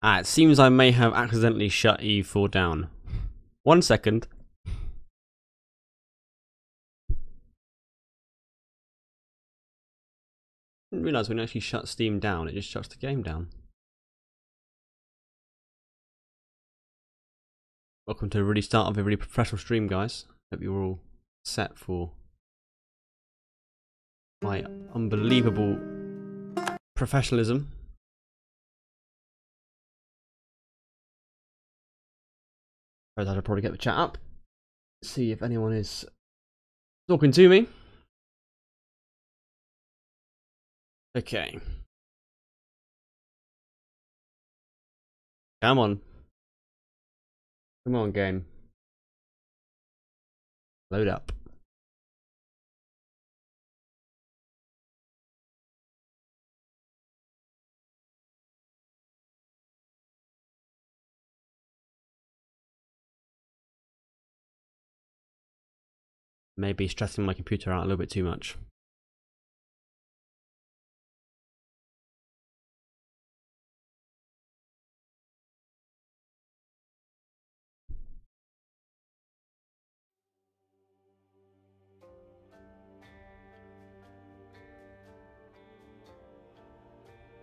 It seems I may have accidentally shut EU4 down. 1 second. Didn't realise when it actually shut Steam down, it just shuts the game down. Welcome to the really start of a really professional stream, guys. Hope you're all set for my unbelievable professionalism. I'll probably get the chat up. See if anyone is talking to me. Okay. Come on. Come on, game. Load up. Maybe stressing my computer out a little bit too much.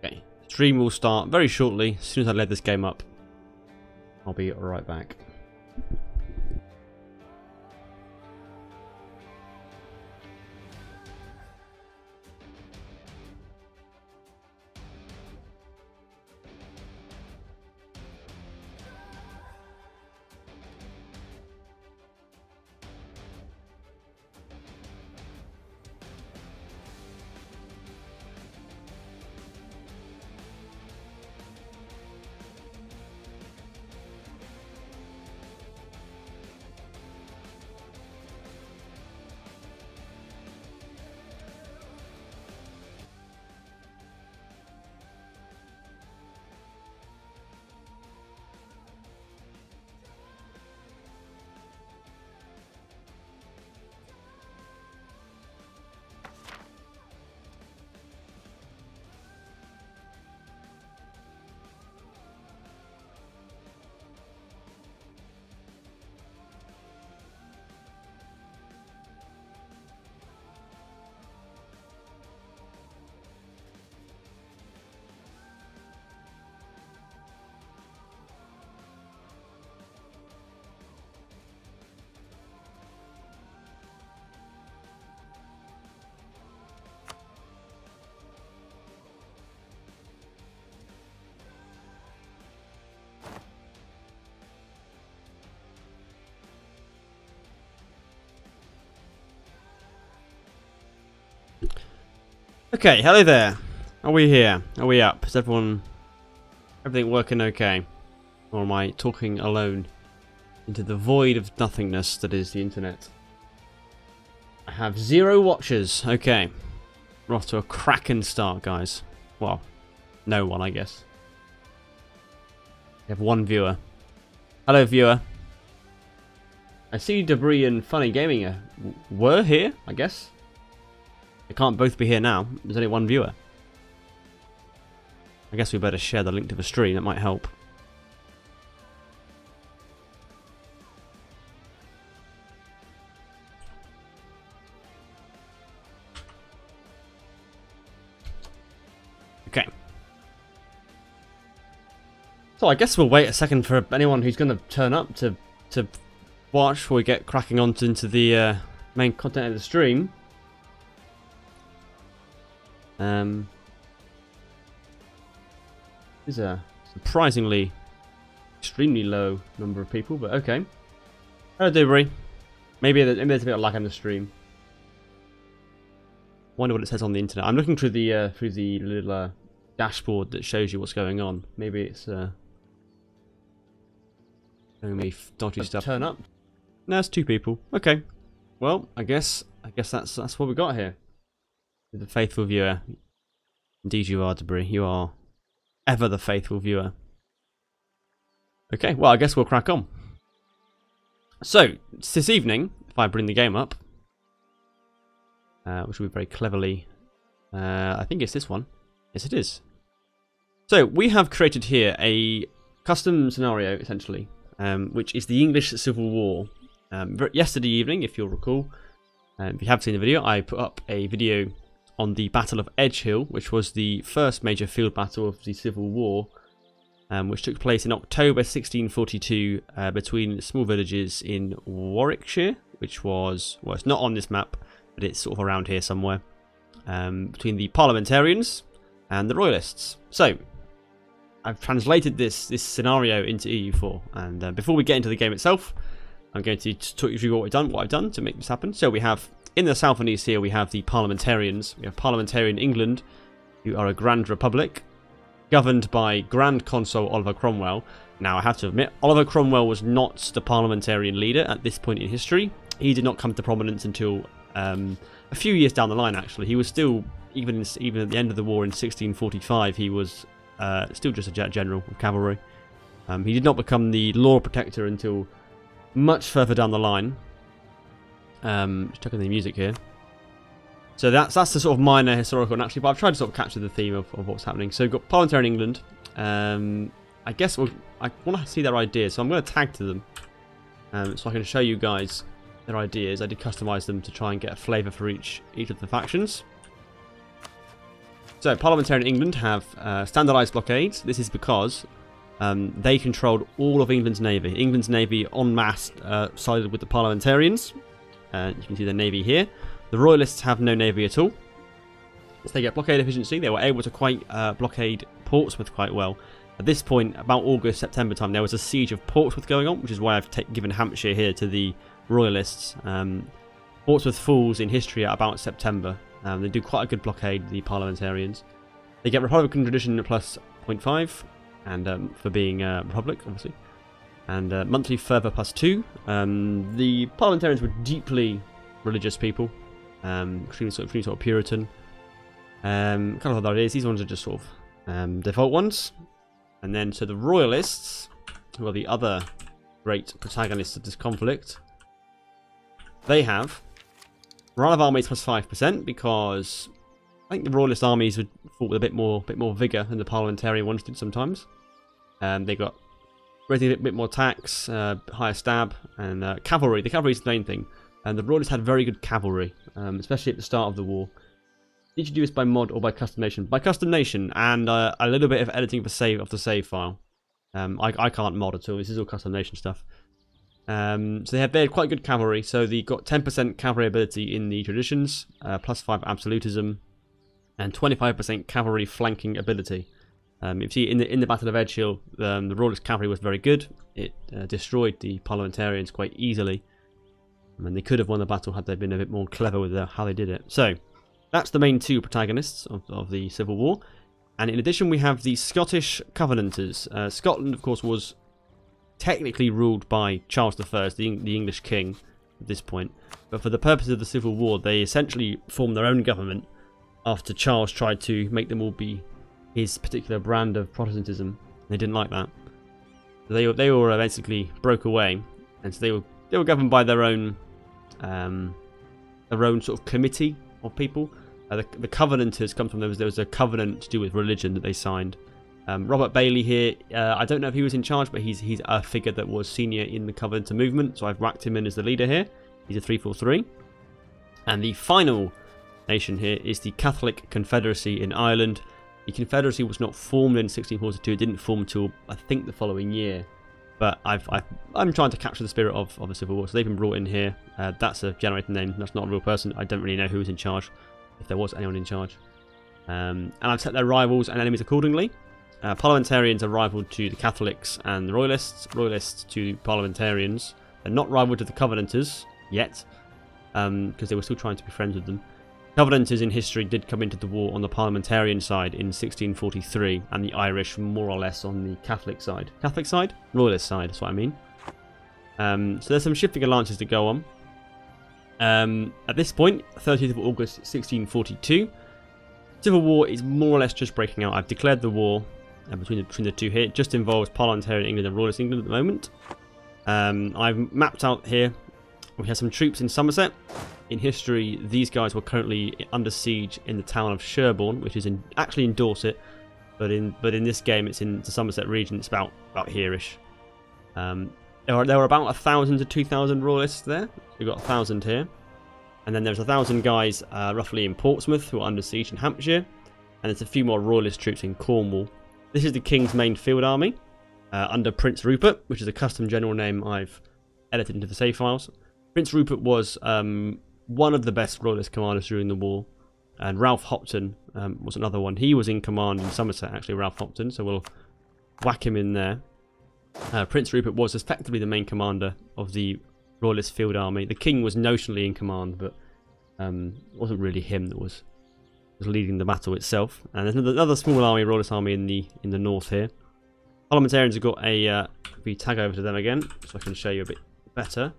Okay, stream will start very shortly. As soon as I load this game up, I'll be right back. Okay, hello there. Are we here? Are we up? Is everything working okay? Or am I talking alone into the void of nothingness that is the internet? I have 0 watchers. Okay. We're off to a cracking start, guys. Well, no one, I guess. We have 1 viewer. Hello, viewer. I see Debris and Funny Gaming were here, I guess. They can't both be here now. There's only 1 viewer. I guess we better share the link to the stream. That might help. Okay. So I guess we'll wait a second for anyone who's going to turn up to watch before we get cracking on into the main content of the stream. There's a surprisingly extremely low number of people, but okay. Hello, Debris. Maybe there's a bit of lag on the stream. Wonder what it says on the internet. I'm looking through the little dashboard that shows you what's going on. Maybe it's showing me dodgy stuff. Turn up. No, it's 2 people. Okay. Well, I guess that's what we got here. The faithful viewer. Indeed you are, Debris. You are ever the faithful viewer. Okay, well, I guess we'll crack on. So, this evening, if I bring the game up, which will be very cleverly, I think it's this one. Yes, it is. So we have created here a custom scenario, essentially, which is the English Civil War. Yesterday evening, if you'll recall, if you have seen the video, I put up a video on the Battle of Edgehill, which was the first major field battle of the Civil War, which took place in October 1642 between small villages in Warwickshire, which was, well, it's not on this map, but it's sort of around here somewhere, between the Parliamentarians and the Royalists. So I've translated this scenario into EU4, and before we get into the game itself, I'm going to talk you through what I've done to make this happen. So we have, in the south and east here, we have the Parliamentarians. We have Parliamentarian England, who are a Grand Republic, governed by Grand Consul Oliver Cromwell. Now, I have to admit, Oliver Cromwell was not the parliamentarian leader at this point in history. He did not come to prominence until a few years down the line, actually. He was still, even at the end of the war in 1645, he was still just a general of cavalry. He did not become the law protector until much further down the line. Just checking the music here. So that's the sort of minor historical, and actually, but I've tried to sort of capture the theme of what's happening. So we've got Parliamentarian England. I guess I want to see their ideas, so I'm going to tag to them, so I can show you guys their ideas. I did customize them to try and get a flavour for each of the factions. So Parliamentarian England have standardised blockades. This is because they controlled all of England's navy. England's navy en masse sided with the Parliamentarians. You can see their navy here. The Royalists have no navy at all. So they get blockade efficiency. They were able to blockade Portsmouth quite well. At this point, about August, September time, there was a siege of Portsmouth going on, which is why I've given Hampshire here to the Royalists. Portsmouth falls in history at about September. They do quite a good blockade, the Parliamentarians. They get Republican tradition plus 0.5, and for being Republic, obviously. And monthly fervour plus 2. The Parliamentarians were deeply religious people. Extremely sort of Puritan. Kind of other ideas. These ones are just sort of default ones. And then, so the Royalists, who are the other great protagonists of this conflict, they have morale of armies plus 5%, because I think the Royalist armies would fought with a bit more vigour than the Parliamentarian ones did sometimes. They got raising a bit more tax, higher stab, and cavalry. The cavalry is the main thing. And the Royalists had very good cavalry, especially at the start of the war. Did you do this by mod or by customization? By customization, and a little bit of editing of the save file. I can't mod at all. This is all customization stuff. So they had quite good cavalry. So they got 10% cavalry ability in the traditions, plus 5 absolutism, and 25% cavalry flanking ability. If you see in the Battle of Edgehill, the Royalist cavalry was very good. It destroyed the Parliamentarians quite easily. And they could have won the battle had they been a bit more clever with how they did it. So that's the main two protagonists of the Civil War. And in addition, we have the Scottish Covenanters. Scotland, of course, was technically ruled by Charles I, the English king, at this point. But for the purpose of the Civil War, they essentially formed their own government after Charles tried to make them all be his particular brand of Protestantism. They didn't like that. So they were basically broke away, and so they were governed by their own sort of committee of people. The Covenanters come from there was a covenant to do with religion that they signed. Robert Bailey here, I don't know if he was in charge, but he's a figure that was senior in the Covenanter movement, so I've whacked him in as the leader here. He's a 343. And the final nation here is the Catholic Confederacy in Ireland. The Confederacy was not formed in 1642. It didn't form until, I think, the following year. But I'm trying to capture the spirit of the Civil War, so they've been brought in here. That's a generated name. That's not a real person. I don't really know who was in charge, if there was anyone in charge. And I've set their rivals and enemies accordingly. Parliamentarians are rivaled to the Catholics and the Royalists. Royalists to Parliamentarians. They're not rivaled to the Covenanters yet, because they were still trying to be friends with them. Covenanters in history did come into the war on the Parliamentarian side in 1643, and the Irish more or less on the Catholic side. Catholic side? Royalist side, that's what I mean. So there's some shifting alliances that go on. At this point, 30th of August 1642, Civil War is more or less just breaking out. I've declared the war between the two here. It just involves Parliamentarian England and Royalist England at the moment. I've mapped out here. We have some troops in Somerset. In history, these guys were currently under siege in the town of Sherborne, which is actually in Dorset. but in this game it's in the Somerset region. It's about here-ish. There were about 1,000 to 2,000 royalists there. We've got 1,000 here, and then there's 1,000 guys roughly in Portsmouth who are under siege in Hampshire, and there's a few more royalist troops in Cornwall. This is the King's main field army under Prince Rupert, which is a custom general name I've edited into the save files. Prince Rupert was one of the best royalist commanders during the war, and Ralph Hopton was another one. He was in command in Somerset, actually, Ralph Hopton, so we'll whack him in there. Prince Rupert was effectively the main commander of the royalist field army. The king was notionally in command, but it wasn't really him that was leading the battle itself. And there's another small army, royalist army in the north here. Parliamentarians have got a if we tag over to them again, so I can show you a bit better.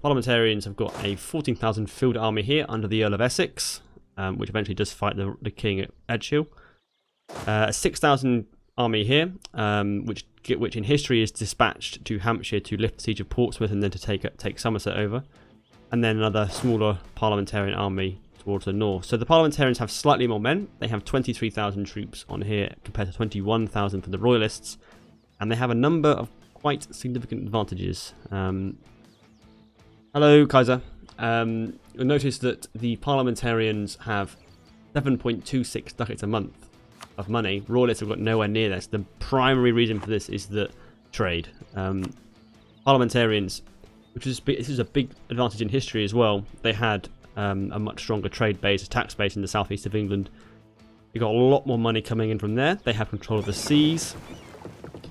Parliamentarians have got a 14,000 field army here under the Earl of Essex, which eventually does fight the king at Edgehill. A 6,000 army here, which in history is dispatched to Hampshire to lift the siege of Portsmouth and then to take Somerset over. And then another smaller parliamentarian army towards the north. So the parliamentarians have slightly more men. They have 23,000 troops on here compared to 21,000 for the royalists, and they have a number of quite significant advantages. Hello, Kaiser. You'll notice that the parliamentarians have 7.26 ducats a month of money. Royalists have got nowhere near this. The primary reason for this is the trade. Parliamentarians, this is a big advantage in history as well. They had a much stronger trade base, a tax base in the southeast of England. They got a lot more money coming in from there. They have control of the seas,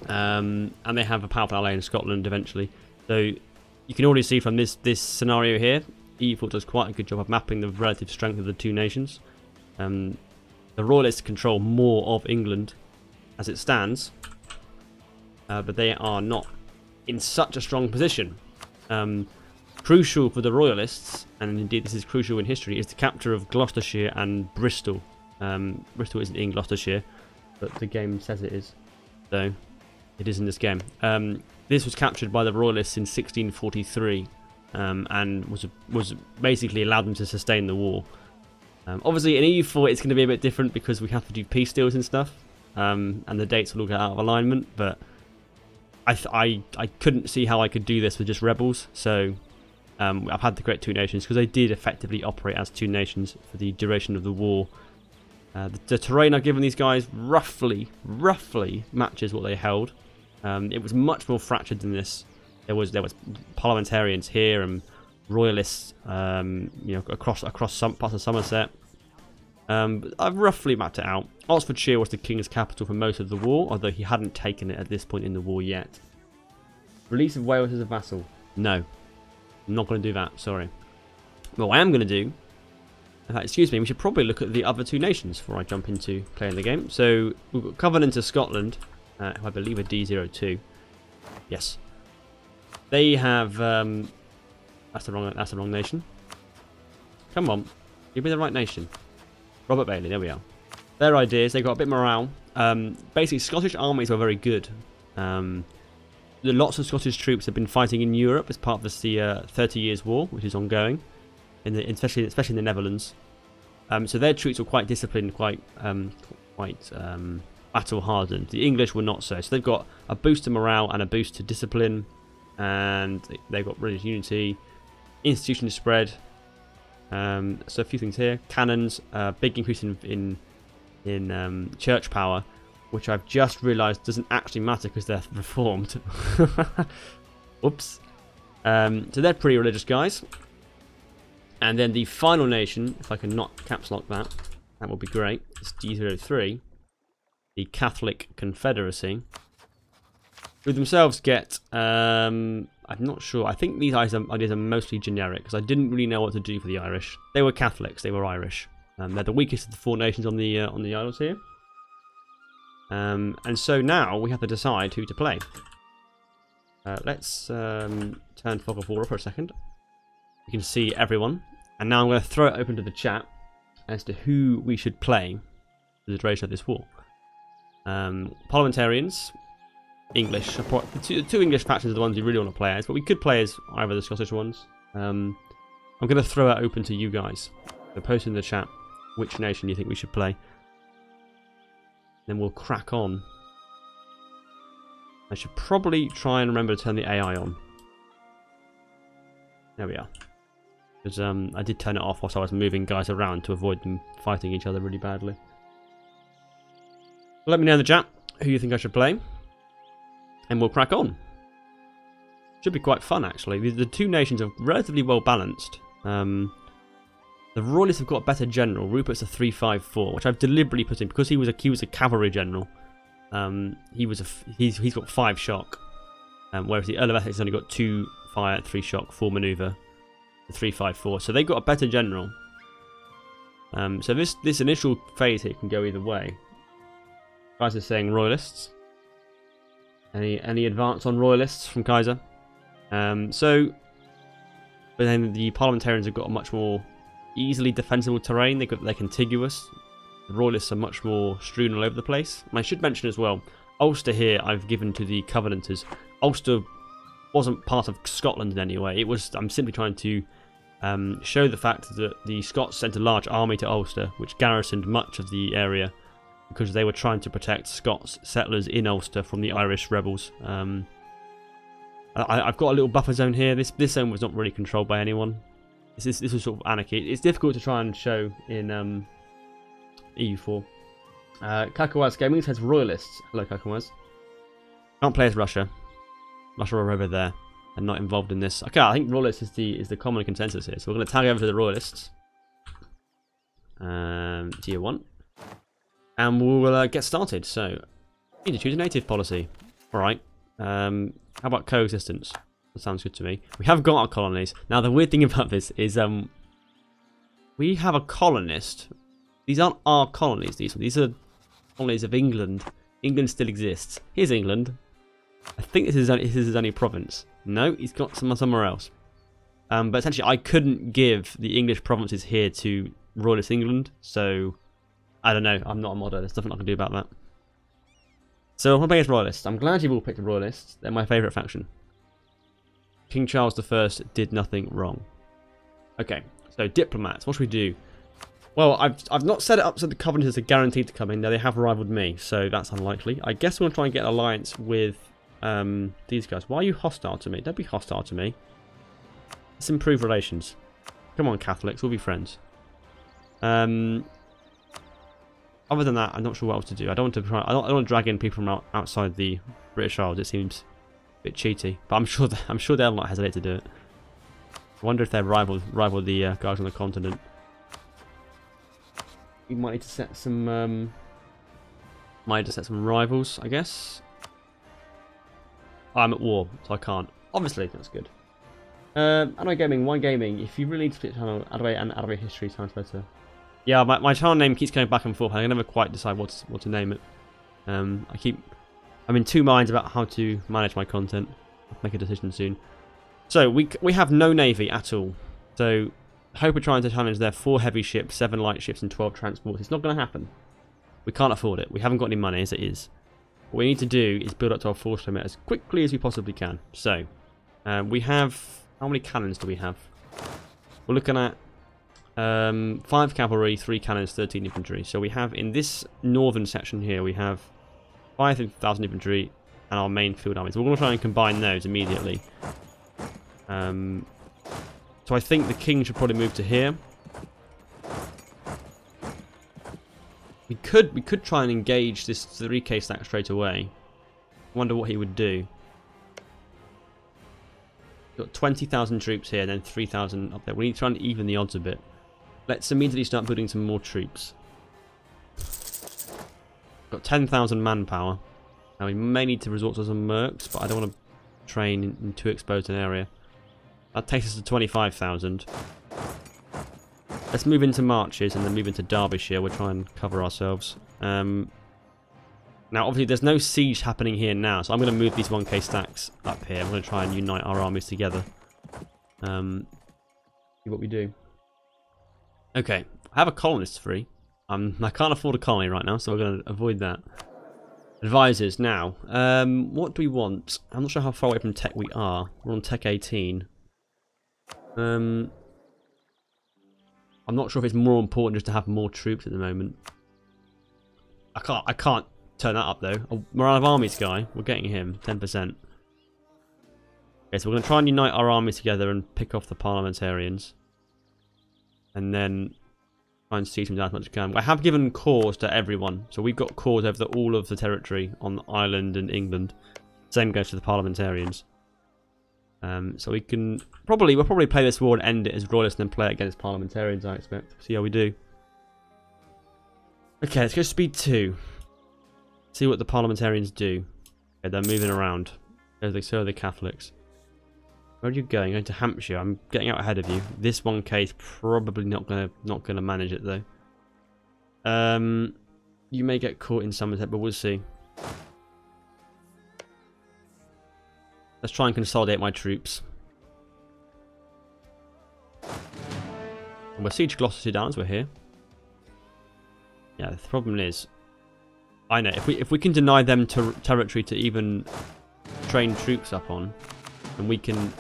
and they have a powerful ally in Scotland eventually. So you can already see from this scenario here, EU4 does quite a good job of mapping the relative strength of the two nations. The Royalists control more of England as it stands, but they are not in such a strong position. Crucial for the Royalists, and indeed this is crucial in history, is the capture of Gloucestershire and Bristol. Bristol isn't in Gloucestershire, but the game says it is, so it is in this game. This was captured by the Royalists in 1643, and was basically allowed them to sustain the war. Obviously in EU4 it's going to be a bit different because we have to do peace deals and stuff, and the dates will all get out of alignment, but I couldn't see how I could do this with just rebels, so I've had the Great Two Nations because they did effectively operate as two nations for the duration of the war. The terrain I've given these guys roughly matches what they held. It was much more fractured than this. There was parliamentarians here and royalists, across some parts of Somerset. But I've roughly mapped it out. Oxfordshire was the king's capital for most of the war, although he hadn't taken it at this point in the war yet. Release of Wales as a vassal? No, I'm not going to do that. Sorry. But what I am going to do. Excuse me. We should probably look at the other two nations before I jump into playing the game. So we've got Covenant of Scotland, who I believe are D02. Yes. They have. That's the wrong nation. Come on, give me the right nation. Robert Bailey. There we are. Their ideas. They got a bit of morale. Basically, Scottish armies were very good. Lots of Scottish troops have been fighting in Europe as part of the 30 Years' War, which is ongoing, especially in the Netherlands. So their troops were quite disciplined, quite battle hardened. The English were not so. So they've got a boost to morale and a boost to discipline, and they've got religious unity, institution spread. So a few things here. Cannons, big increase in church power, which I've just realised doesn't actually matter because they're reformed. Whoops. So they're pretty religious guys. And then the final nation, if I can not caps lock that would be great. It's D03, the Catholic Confederacy, who themselves get, I'm not sure, I think these ideas are mostly generic, because I didn't really know what to do for the Irish. They were Catholics, they were Irish. They're the weakest of the four nations on the Isles here. And so now we have to decide who to play. Let's turn Fog of War for a second. You can see everyone. And now I'm going to throw it open to the chat as to who we should play for the duration of this war. Parliamentarians, English. The two English factions are the ones you really want to play as, but we could play as either the Scottish ones. I'm going to throw it open to you guys. So post in the chat which nation you think we should play. Then we'll crack on. I should probably try and remember to turn the AI on. There we are. Because I did turn it off whilst I was moving guys around to avoid them fighting each other really badly. Let me know in the chat who you think I should play. And we'll crack on. Should be quite fun, actually. The two nations are relatively well balanced. The Royalists have got a better general. Rupert's a 3-5-4, which I've deliberately put in because he was a cavalry general. He's got 5 shock, whereas the Earl of Essex has only got 2 fire, 3 shock, 4 maneuver, 3-5-4. So they've got a better general. So this initial phase here can go either way. Guys are saying Royalists. Any advance on Royalists from Kaiser? But then the Parliamentarians have got a much more easily defensible terrain. They're contiguous. The Royalists are much more strewn all over the place. And I should mention as well, Ulster here I've given to the Covenanters. Ulster wasn't part of Scotland in any way. I'm simply trying to show the fact that the Scots sent a large army to Ulster, which garrisoned much of the area because they were trying to protect Scots settlers in Ulster from the Irish rebels. I've got a little buffer zone here. This zone was not really controlled by anyone. This was sort of anarchy. It's difficult to try and show in EU4. Kakawaz Gaming says Royalists. Hello, Kakawaz. Can't play as Russia. Russia are over there and not involved in this. Okay, I think Royalists is the common consensus here. So we're going to tag over to the Royalists. Tier 1. And we'll get started. So, we need to choose a native policy. Alright. How about coexistence? That sounds good to me. We have got our colonies. Now, the weird thing about this is we have a colonist. These aren't our colonies. These are colonies of England. England still exists. Here's England. I think this is his only province. No, he's got somewhere else. But essentially, I couldn't give the English provinces here to Royalist England. So, I don't know. I'm not a modder. There's nothing I can do about that. So, I'm playing as Royalists. I'm glad you've all picked the Royalists. They're my favourite faction. King Charles I did nothing wrong. Okay, so diplomats. What should we do? Well, I've not set it up so the Covenanters are guaranteed to come in. Now they have rivaled me, so that's unlikely. I guess we're going to try and get an alliance with these guys. Why are you hostile to me? Don't be hostile to me. Let's improve relations. Come on, Catholics. We'll be friends. Other than that, I'm not sure what else to do. I don't want to try. I don't want to drag in people from outside the British Isles. It seems a bit cheaty, but I'm sure they'll not hesitate to do it. I wonder if they rival the guys on the continent. We might need to set some. Might need to set some rivals, I guess. I'm at war, so I can't. Obviously, that's good. Anime Gaming, Wine Gaming. If you really need to split channel, Anime and Anime History sounds better. Yeah, my channel name keeps going back and forth. I can never quite decide what to name it. I'm in two minds about how to manage my content. I'll make a decision soon. So we have no navy at all. So Hope are trying to challenge their 4 heavy ships, 7 light ships, and 12 transports. It's not going to happen. We can't afford it. We haven't got any money as it is. What we need to do is build up to our force limit as quickly as we possibly can. So we have, how many cannons do we have? We're looking at 5 cavalry, 3 cannons, 13 infantry. So we have, in this northern section here, we have 5,000 infantry and our main field army. So we're going to try and combine those immediately. So I think the king should probably move to here. We could try and engage this 3k stack straight away. Wonder what he would do. Got 20,000 troops here, and then 3,000 up there. We need to try and even the odds a bit. Let's immediately start building some more troops. Got 10,000 manpower. Now we may need to resort to some mercs, but I don't want to train in too exposed an area. That takes us to 25,000. Let's move into marches and then move into Derbyshire. We'll try and cover ourselves. Now, obviously, there's no siege happening here now, so I'm going to move these 1k stacks up here. I'm going to try and unite our armies together. See what we do. Okay, I have a colonist free. I can't afford a colony right now, so we're going to avoid that. Advisors now. What do we want? I'm not sure how far away from tech we are. We're on tech 18. I'm not sure if it's more important just to have more troops at the moment. I can't turn that up though. A morale of armies guy. We're getting him 10%. Okay, so we're going to try and unite our armies together and pick off the parliamentarians. And then try and siege them down as much as we can. I have given cores to everyone. So we've got cores over all of the territory on Ireland and England. Same goes to the parliamentarians. So we can we'll probably play this war and end it as royalists and then play it against parliamentarians, I expect. See how we do. Okay, let's go speed 2. See what the parliamentarians do. Okay, they're moving around. So are the Catholics. Where are you going? Going to Hampshire. I'm getting out ahead of you. This 1k is probably not gonna manage it though. You may get caught in Somerset, but we'll see. Let's try and consolidate my troops. And we'll siege Gloucestershire down as we're here. Yeah, the problem is, I know if we can deny them territory to even train troops up on, and we can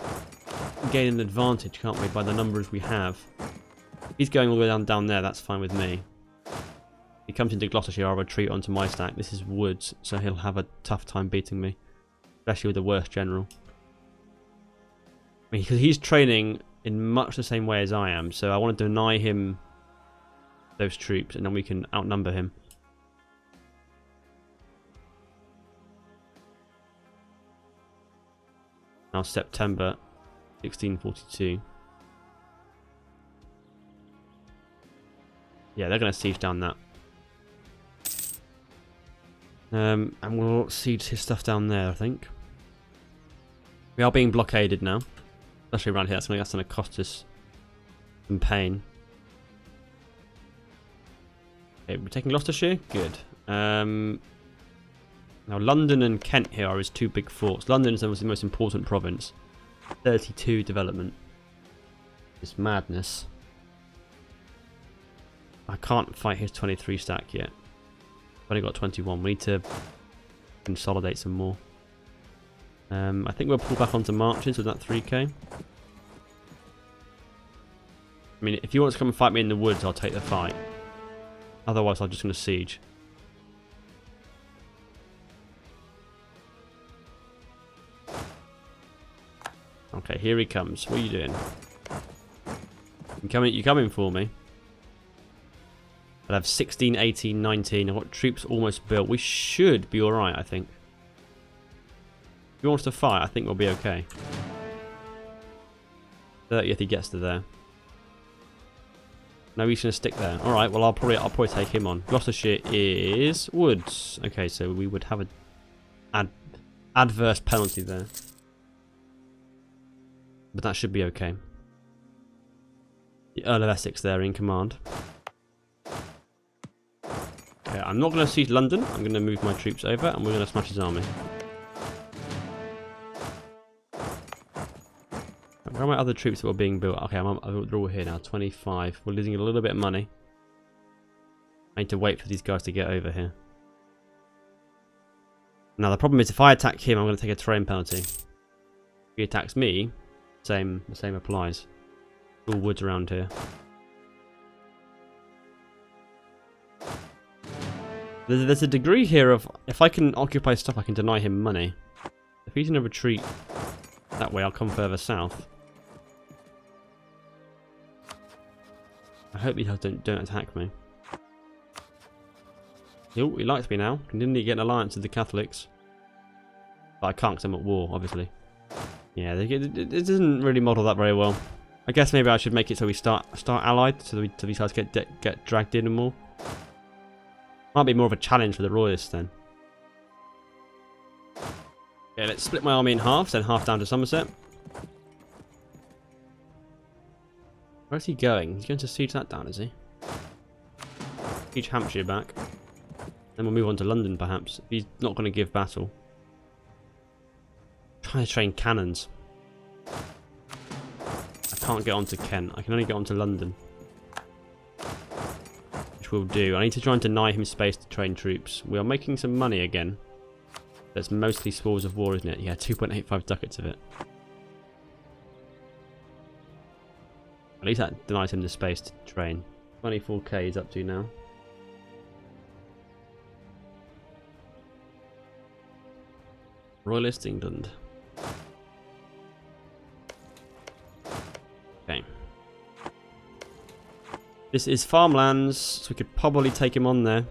gain an advantage, can't we, by the numbers we have. If he's going all the way down there, that's fine with me. If he comes into Gloucestershire, I'll retreat onto my stack. This is woods, so he'll have a tough time beating me. Especially with the worst general. I mean, because he's training in much the same way as I am, so I want to deny him those troops, and then we can outnumber him. Now September 1642. Yeah, they're going to siege down that. And we'll siege his stuff down there, I think. We are being blockaded now. Especially around here, that's going to cost us some pain. Okay, we're taking Gloucestershire? Good. Now London and Kent here are his 2 big forts. London is the most important province. 32 development. It's madness. I can't fight his 23 stack yet. I've only got 21. We need to consolidate some more. I think we'll pull back onto marches with that 3k. I mean, if you want to come and fight me in the woods, I'll take the fight. Otherwise, I'm just going to siege. Okay, here he comes. What are you doing? You coming for me? I have 16, 18, 19. I've got troops almost built. We should be alright, I think. If he wants to fight, I think we'll be okay. 30th he gets to there. No, he's going to stick there. Alright, well I'll probably take him on. Gloucestershire is woods. Okay, so we would have an adverse penalty there. But that should be okay. The Earl of Essex there in command. Okay, I'm not going to siege London. I'm going to move my troops over and we're going to smash his army. Where are my other troops that were being built? Okay, they're all here now. 25. We're losing a little bit of money. I need to wait for these guys to get over here. Now the problem is if I attack him, I'm going to take a terrain penalty. If he attacks me, the same applies. All woods around here. There's a degree here of if I can occupy stuff, I can deny him money. If he's in a retreat that way, I'll come further south. I hope he don't attack me. Oh, he likes me now. Can he get an alliance with the Catholics? But I can't because I'm at war, obviously. Yeah, it doesn't really model that very well. I guess maybe I should make it so we start allied, so these guys get dragged in and more. Might be more of a challenge for the royalists then. Okay, let's split my army in half, send half down to Somerset. Where's he going? He's going to siege that down, is he? Siege Hampshire back. Then we'll move on to London, perhaps. If he's not going to give battle. I'm trying to train cannons. I can't get onto Kent. I can only get onto London. Which we'll do. I need to try and deny him space to train troops. We are making some money again. That's mostly spoils of war, isn't it? Yeah, 2.85 ducats of it. At least that denies him the space to train. 24k he's up to now. Royalist England. Okay. This is farmlands, so we could probably take him on there.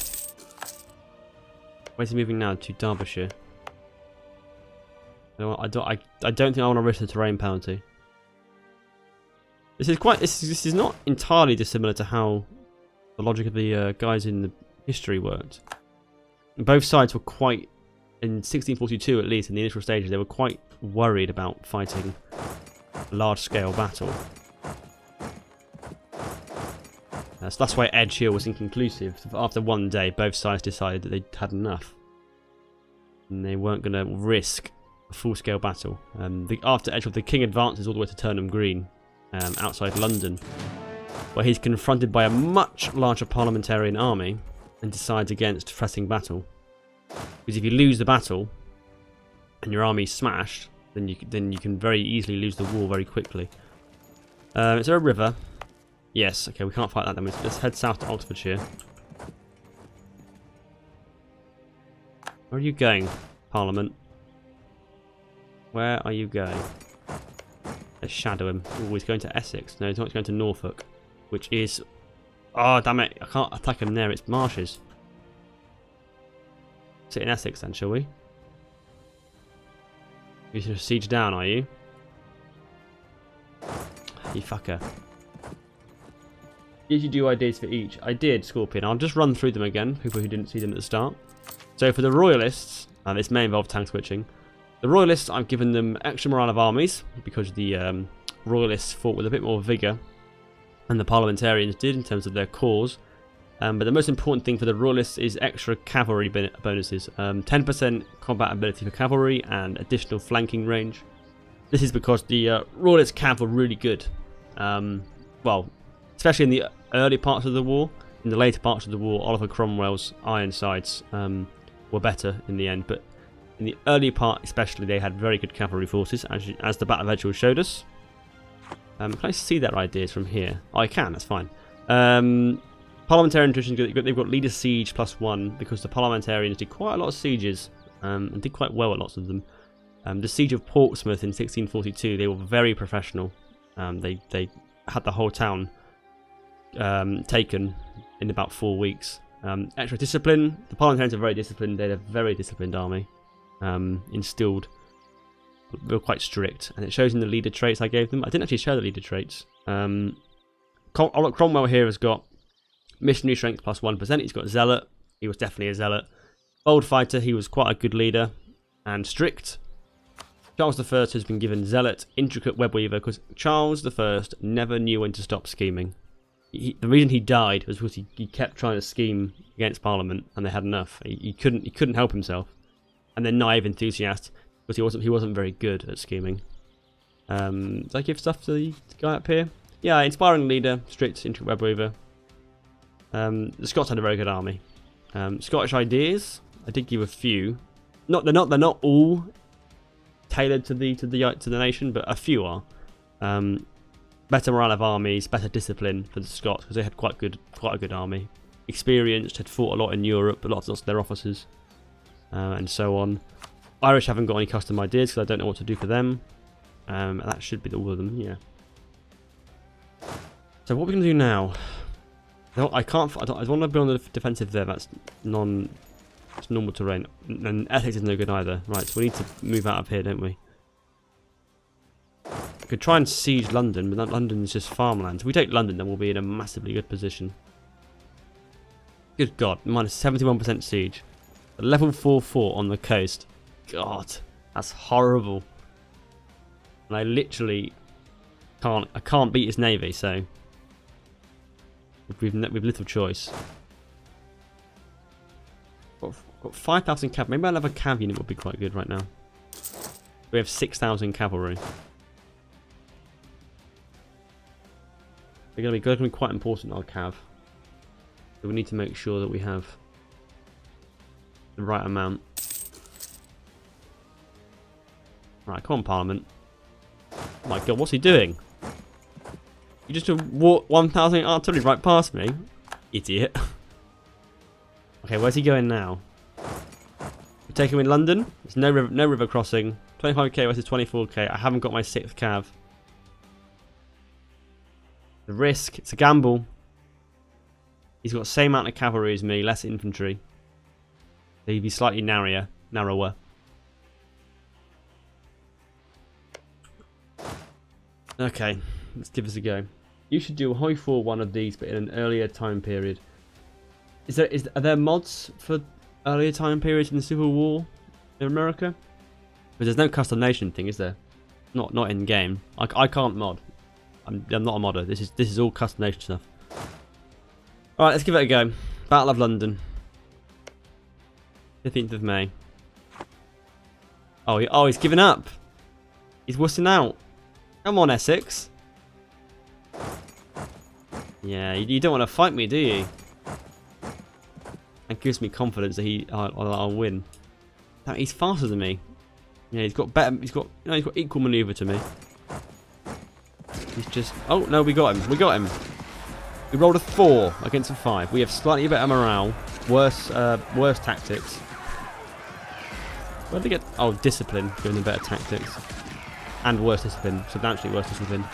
Where's he moving now? To Derbyshire. I don't think I want to risk the terrain penalty. This is not entirely dissimilar to how the logic of the guys in the history worked. Both sides were quite, in 1642 at least, in the initial stages, they were quite worried about fighting a large-scale battle. So that's why Edge here was inconclusive. After one day, both sides decided that they'd had enough. And they weren't going to risk a full-scale battle. After Edge, the king advances all the way to Turnham Green, outside London, where he's confronted by a much larger parliamentarian army and decides against pressing battle. Because if you lose the battle and your army's smashed, then you can very easily lose the war very quickly. Is there a river? Yes. Okay, we can't fight that then. Let's head south to Oxfordshire. Where are you going, Parliament? Where are you going? Let's shadow him. Oh, he's going to Essex. No, he's not going to Norfolk, which is... Oh, damn it. I can't attack him there. It's marshes. Sit in Essex then, shall we? You're going to siege down, are you? You fucker. Did you do ideas for each? I did, Scorpion. I'll just run through them again, people who didn't see them at the start. So for the Royalists, this may involve tank switching. The Royalists, I've given them extra morale of armies, because the Royalists fought with a bit more vigour than the Parliamentarians did in terms of their cause. But the most important thing for the Royalists is extra cavalry bonuses. 10% combat ability for cavalry and additional flanking range. This is because the Royalist cav were really good. Well, especially in the early parts of the war. In the later parts of the war, Oliver Cromwell's Ironsides were better in the end. But in the early part especially, they had very good cavalry forces, as the Battle of Edgehill showed us. Can I see their ideas from here? Oh, I can, that's fine. Parliamentarian attrition, they've got leader siege +1 because the parliamentarians did quite a lot of sieges and did quite well at lots of them. The siege of Portsmouth in 1642, they were very professional. They had the whole town taken in about 4 weeks. Extra discipline, the parliamentarians are very disciplined. They had a very disciplined army, instilled. They were quite strict, and it shows in the leader traits I gave them. I didn't actually show the leader traits. Cromwell here has got missionary strength +1%. He's got zealot. He was definitely a zealot. Bold fighter. He was quite a good leader and strict. Charles I has been given zealot, intricate web weaver, because Charles I never knew when to stop scheming. The reason he died was because he kept trying to scheme against Parliament, and they had enough. He couldn't help himself. And then naive enthusiast, because he wasn't very good at scheming. Did I give stuff to the guy up here? Yeah, inspiring leader, strict, intricate web weaver. The Scots had a very good army. Scottish ideas, I did give a few. They're not all tailored to the nation, but a few are. Better morale of armies, better discipline for the Scots because they had quite a good army. Experienced, had fought a lot in Europe, lots of their officers, and so on. Irish haven't got any custom ideas because I don't know what to do for them. That should be all of them, yeah. So what are we gonna do now? No, I want to be on the defensive there. That's it's normal terrain, and Essex is no good either. Right, so we need to move out of here, don't we? We could try and siege London, but London is just farmland. If we take London, then we'll be in a massively good position. Good God, minus 71% siege. A level 4 fort on the coast. God, that's horrible. And I literally can't beat his navy, so we've little choice. Got 5,000 cav. Maybe I'll have a cav unit would be quite good right now. We have 6,000 cavalry. They're going to be quite important, our cav. So we need to make sure that we have the right amount. Right, come on, Parliament. Oh my God, what's he doing? You just walked 1,000 artillery right past me, idiot. Okay, where's he going now? Taking in London. There's no river crossing. 25k versus 24k. I haven't got my 6th cav. The risk. It's a gamble. He's got the same amount of cavalry as me, less infantry. So he'd be slightly narrower. Okay, let's give this a go. You should do a high for one of these, but in an earlier time period. Are there mods for earlier time periods in the Civil War in America? But there's no customization thing, is there? Not in game. I can't mod. I'm not a modder. This is all customization stuff. All right, let's give it a go. Battle of London, 15th of May. Oh, he's given up. He's wussing out. Come on, Essex. Yeah, you don't want to fight me, do you? That gives me confidence that I'll win. He's faster than me. Yeah, he's got better. He's got equal maneuver to me. He's just. Oh no, we got him. We got him. We rolled a 4 against a 5. We have slightly better morale, worse tactics. Where did they get? Oh, discipline, giving them better tactics, and worse discipline, substantially worse discipline.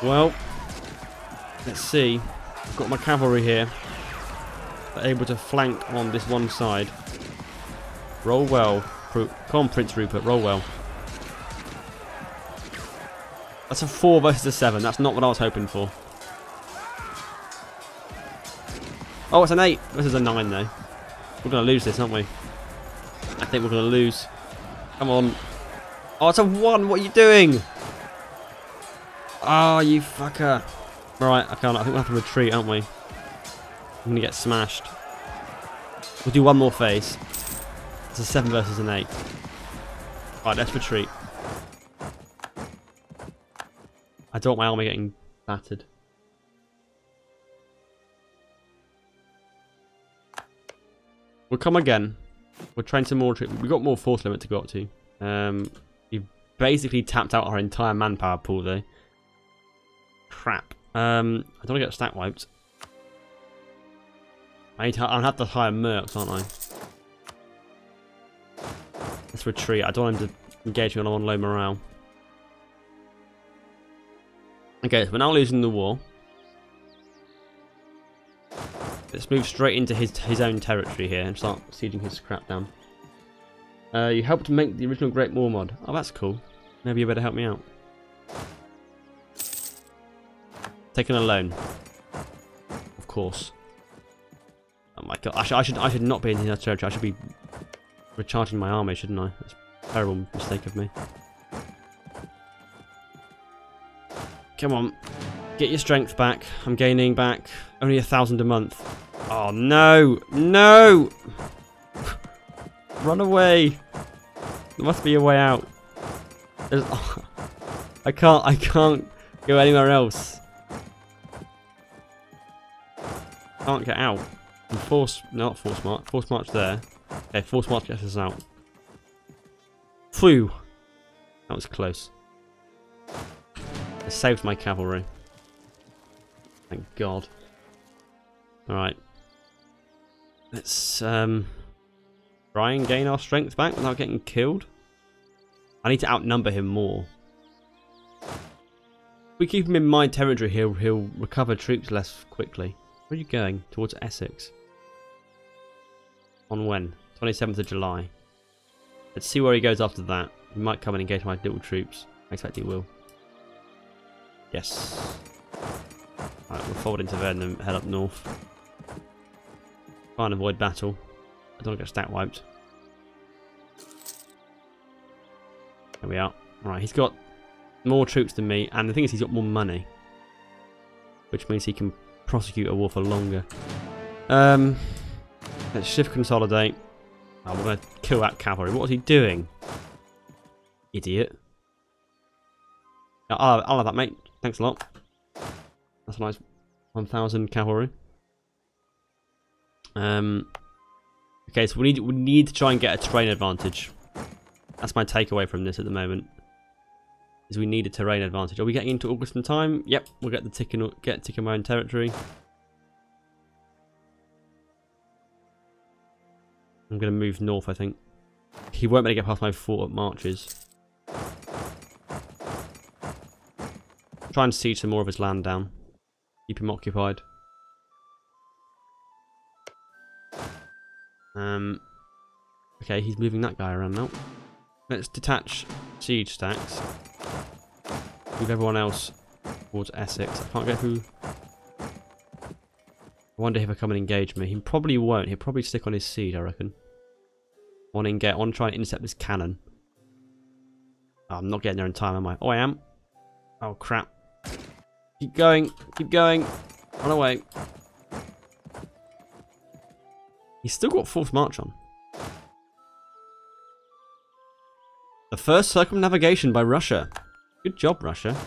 Well, let's see. I've got my cavalry here. They're able to flank on this one side. Roll well. Come on, Prince Rupert, roll well. That's a 4 versus a 7. That's not what I was hoping for. Oh, it's an 8 versus a 9, though. We're going to lose this, aren't we? I think we're going to lose. Come on. Oh, it's a 1. What are you doing? Oh, you fucker. Right, I think we'll have to retreat, aren't we? I'm going to get smashed. We'll do one more phase. It's a 7 versus an 8. Right, let's retreat. I don't want my army getting battered. We'll come again. We'll train some more troops. We've got more force limit to go up to. We've basically tapped out our entire manpower pool though. Crap. I don't want to get stack wiped. I'll have to hire mercs, aren't I? Let's retreat. I don't want him to engage me when I'm on low morale. Okay, so we're now losing the war. Let's move straight into his own territory here and start sieging his crap down. You helped make the original Great War mod. Oh, that's cool. Maybe you better help me out. Taking a loan. Of course. Oh my god. I should not be in his territory. I should be recharging my army, shouldn't I? That's a terrible mistake of me. Come on. Get your strength back. I'm gaining back only 1,000 a month. Oh no! No! Run away! There must be a way out. I can't go anywhere else. Can't get out. And force march there. Okay, force march gets us out. Phew! That was close. I saved my cavalry. Thank God. Alright. Let's try and gain our strength back without getting killed. I need to outnumber him more. If we keep him in my territory, he'll recover troops less quickly. Where are you going? Towards Essex. On when? 27th of July. Let's see where he goes after that. He might come and engage my little troops. I expect he will. Yes. Alright, we'll forward into there and then head up north. Try and avoid battle. I don't want to get stack wiped. There we are. Alright, he's got more troops than me, and the thing is he's got more money. Which means he can prosecute a war for longer. Let's shift consolidate. Oh, we're going to kill that cavalry. What was he doing? Idiot. I'll have that, mate. Thanks a lot. That's a nice 1,000 cavalry. Okay, so we need to try and get a terrain advantage. That's my takeaway from this at the moment. Is we need a terrain advantage. Are we getting into August in time? Yep, we'll get the tick in my own territory. I'm going to move north, I think. He won't be able to get past my fort marches. Try and siege some more of his land down. Keep him occupied. Okay, he's moving that guy around now. Let's detach siege stacks. Move everyone else towards Essex. I can't get who. I wonder if he'll come and engage me. He probably won't. He'll probably stick on his siege, I reckon. I want to try and intercept this cannon. Oh, I'm not getting there in time, am I? Oh, I am. Oh, crap. Keep going. Keep going. Run away. He's still got forced march on. The first circumnavigation by Russia. Good job, Russia.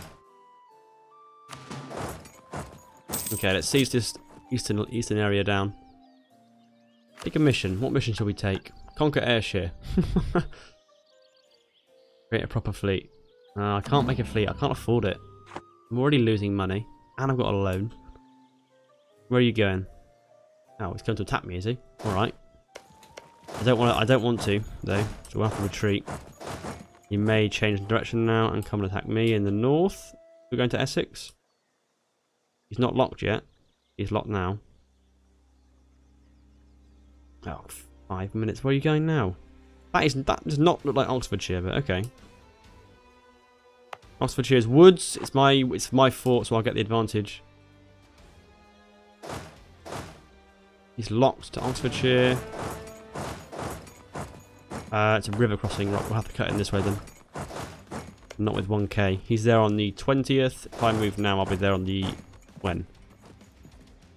Okay, let's seize this eastern area down. Take a mission. What mission shall we take? Conquer Ayrshire. Create a proper fleet. I can't make a fleet. I can't afford it. I'm already losing money. And I've got a loan. Where are you going? Oh, he's going to attack me, is he? Alright. I don't want to, though. So we'll have to retreat. He may change direction now and come and attack me in the north. We're going to Essex. He's not locked yet. He's locked now. Oh, 5 minutes. Where are you going now? That does not look like Oxfordshire, but okay. Oxfordshire's woods. It's my fort, so I'll get the advantage. He's locked to Oxfordshire. It's a river crossing. We'll have to cut in this way then. Not with 1k. He's there on the 20th. If I move now, I'll be there on the... when?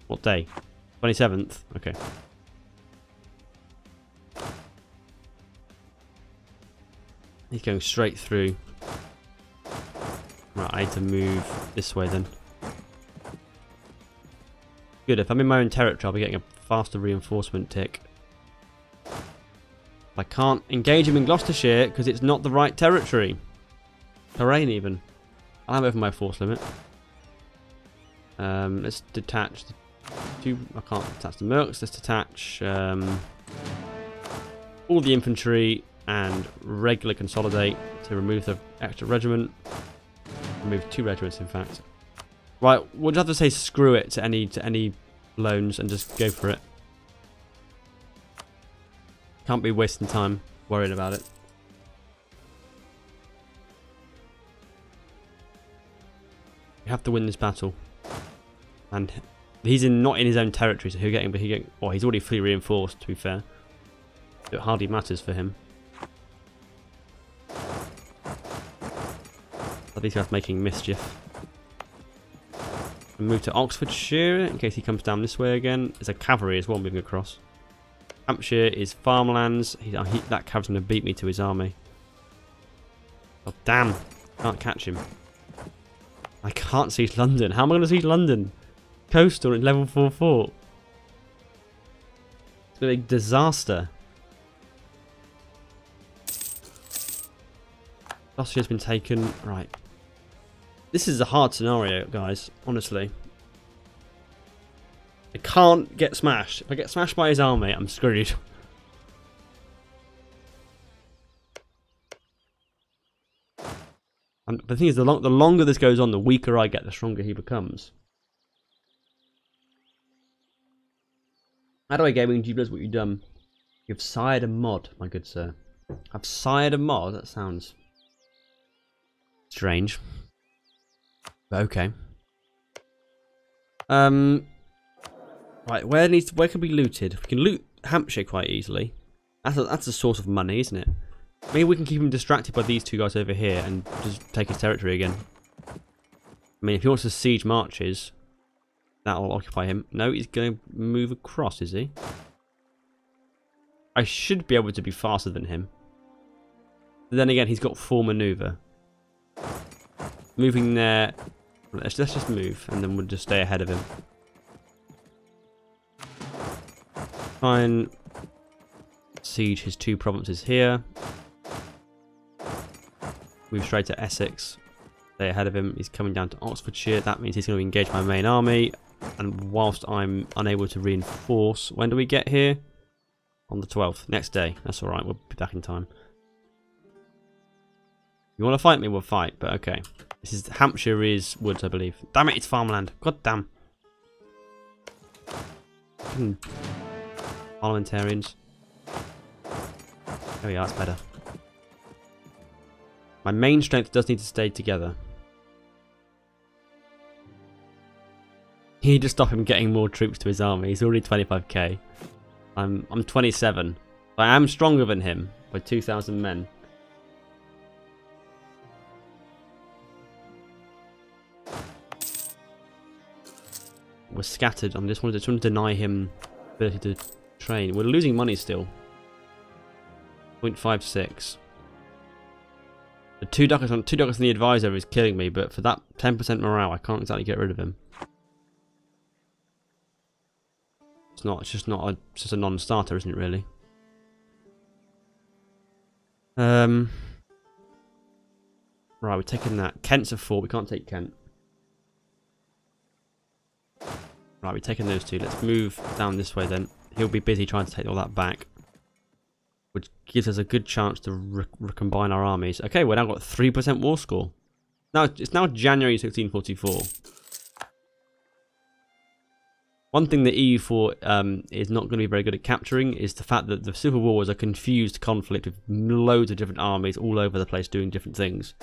What day? 27th? Okay. He's going straight through. Right, I need to move this way then. Good, if I'm in my own territory, I'll be getting a faster reinforcement tick. I can't engage him in Gloucestershire because it's not the right territory. Terrain even. I'm over my force limit. Let's detach the two. I can't detach the mercs. Let's detach all the infantry and regular consolidate to remove the extra regiment. Remove 2 regiments, in fact. Right, we'll just have to say screw it to any loans and just go for it. Can't be wasting time worrying about it. We have to win this battle. And he's not in his own territory, so he'll get him, but oh, he's already fully reinforced, to be fair. It hardly matters for him. At least he's making mischief. And move to Oxfordshire in case he comes down this way again. There's a cavalry as well moving across. Hampshire is farmlands. That cavalry's going to beat me to his army. Oh, damn. Can't catch him. I can't siege London. How am I going to siege London? Coastal in level 4 fort. It's going to be a disaster. Gloucestershire's been taken. Right. This is a hard scenario, guys. Honestly. I can't get smashed. If I get smashed by his army, I'm screwed. And the thing is, the longer this goes on, the weaker I get, the stronger he becomes. How do I gaming? Do you realize what you've done? You've sired a mod, my good sir. I've sired a mod? That sounds strange. But okay. Right, where can be looted? We can loot Hampshire quite easily. That's a source of money, isn't it? Maybe we can keep him distracted by these two guys over here and just take his territory again. I mean, if he wants to siege marches, that'll occupy him. No, he's going to move across, is he? I should be able to be faster than him. But then again, he's got full maneuver. Moving there. Let's just move, and then we'll just stay ahead of him. Try and siege his 2 provinces here. Move straight to Essex. Stay ahead of him. He's coming down to Oxfordshire. That means he's going to engage my main army. And whilst I'm unable to reinforce... When do we get here? On the 12th. Next day. That's alright. We'll be back in time. You want to fight me? We'll fight. But okay. This is Hampshire is woods, I believe. Damn it, it's farmland. God damn. Parliamentarians. There we are. That's better. My main strength does need to stay together. He need to stop him getting more troops to his army. He's already 25k. I'm 27. I am stronger than him by 2,000 men. We're scattered. I just want to deny him ability to train. We're losing money still. 0.56. The two ducats on the advisor is killing me, but for that 10% morale, I can't exactly get rid of him. It's just a non-starter, isn't it? Really. Right, we're taking that. Kent's a 4. We can't take Kent. Right, we're taking those two. Let's move down this way then. He'll be busy trying to take all that back, which gives us a good chance to recombine our armies. Okay, we've now got 3% war score. Now it's now January 1644. One thing that EU4 is not going to be very good at capturing is the fact that the Civil War was a confused conflict with loads of different armies all over the place doing different things.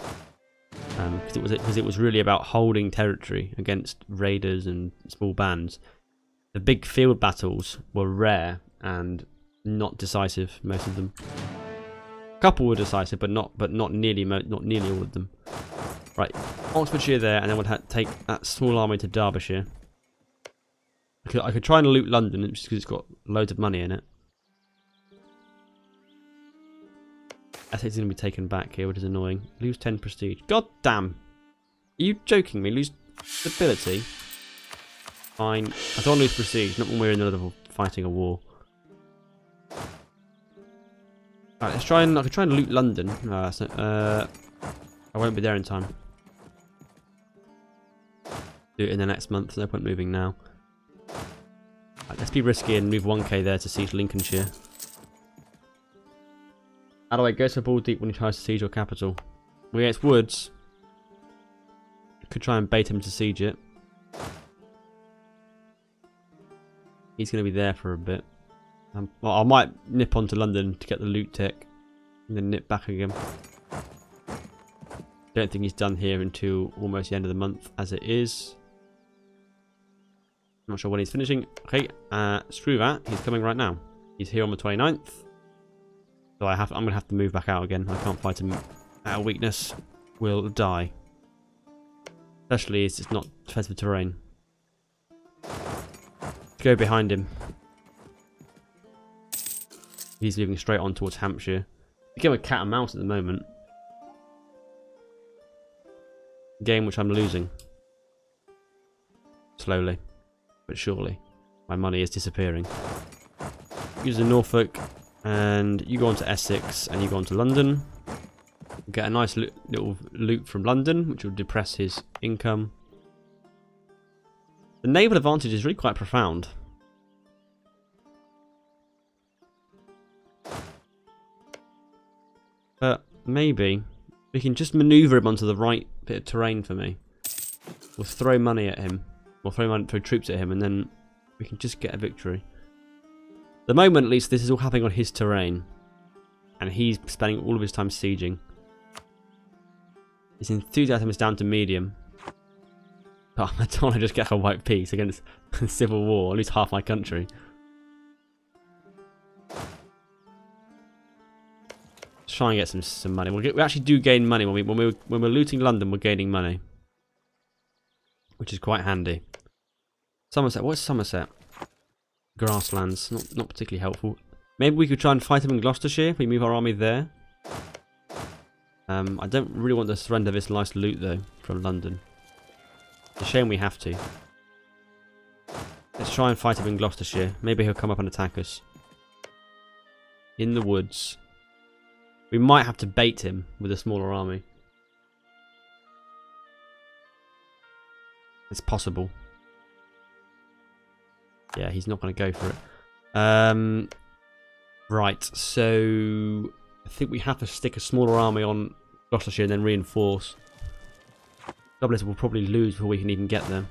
Because it was really about holding territory against raiders and small bands. The big field battles were rare and not decisive, most of them. A couple were decisive, but not nearly all of them. Right, Oxfordshire there, and then we'll take that small army to Derbyshire. I could try and loot London just because it's got loads of money in it. Essex is going to be taken back here, which is annoying. Lose 10 prestige. God damn! Are you joking me? Lose stability? Fine. I don't want to lose prestige, not when we're in the middle of fighting a war. Alright, let's try and I could try and loot London. I won't be there in time. Do it in the next month, no point moving now. Right, let's be risky and move 1k there to siege Lincolnshire. How do I go so ball deep when he tries to siege your capital? Well, yeah, it's woods. Could try and bait him to siege it. He's going to be there for a bit. Well, I might nip onto London to get the loot tick, and then nip back again. Don't think he's done here until almost the end of the month, as it is. I'm not sure when he's finishing. Okay, screw that. He's coming right now. He's here on the 29th. So I'm going to have to move back out again. I can't fight him out of weakness. We'll die. Especially as it's not defensive terrain. Go behind him. He's moving straight on towards Hampshire. Became a cat and mouse at the moment. Game which I'm losing. Slowly. But surely. My money is disappearing. Use the Norfolk. And you go on to Essex. And you go on to London. Get a nice little loot from London. Which will depress his income. The naval advantage is really quite profound. But maybe we can just maneuver him onto the right bit of terrain for me. We'll throw money at him. We'll throw troops at him, and then we can just get a victory. At the moment, at least, this is all happening on his terrain. And he's spending all of his time sieging. His enthusiasm is down to medium. But I don't want to just get a white peace against a civil war, at least half my country. Let's try and get some money. We actually do gain money when we're looting London. We're gaining money, which is quite handy. Somerset. What's Somerset? Grasslands. Not particularly helpful. Maybe we could try and fight him in Gloucestershire if we move our army there. I don't really want to surrender this nice loot though from London. It's a shame we have to. Let's try and fight him in Gloucestershire. Maybe he'll come up and attack us. In the woods. We might have to bait him with a smaller army. It's possible. Yeah, he's not going to go for it. Right, so I think we have to stick a smaller army on Gloucestershire and then reinforce. Dublin will probably lose before we can even get there.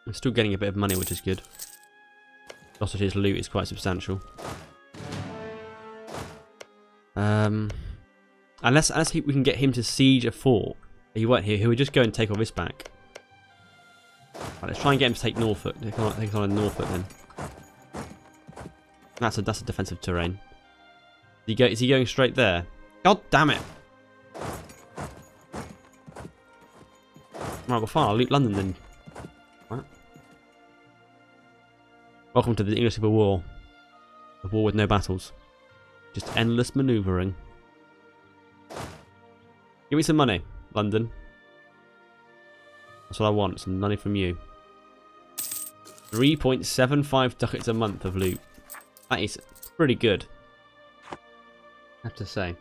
I'm still getting a bit of money, which is good. Gloucestershire's loot is quite substantial. Unless we can get him to siege a fort. He won't. He would just go and take all this back. Right, let's try and get him to take Norfolk. Take on Norfolk then. That's a defensive terrain. Is he going straight there? God damn it! Right, well fine, I'll loot London then. Right. Welcome to the English Civil War. A war with no battles. Just endless manoeuvring. Give me some money, London. That's what I want, some money from you. 3.75 ducats a month of loot. That is pretty good, I have to say.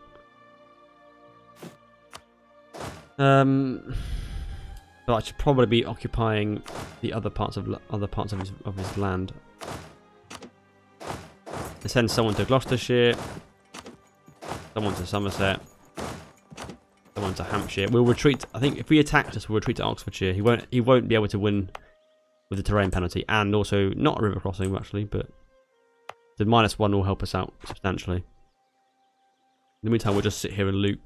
But I should probably be occupying the other parts of his land. I send someone to Gloucestershire, someone to Somerset, someone to Hampshire. We'll retreat. I think if we attack us, we'll retreat to Oxfordshire. He won't be able to win with the terrain penalty, and also not a river crossing actually, but the -1 will help us out substantially. In the meantime, we'll just sit here and loot,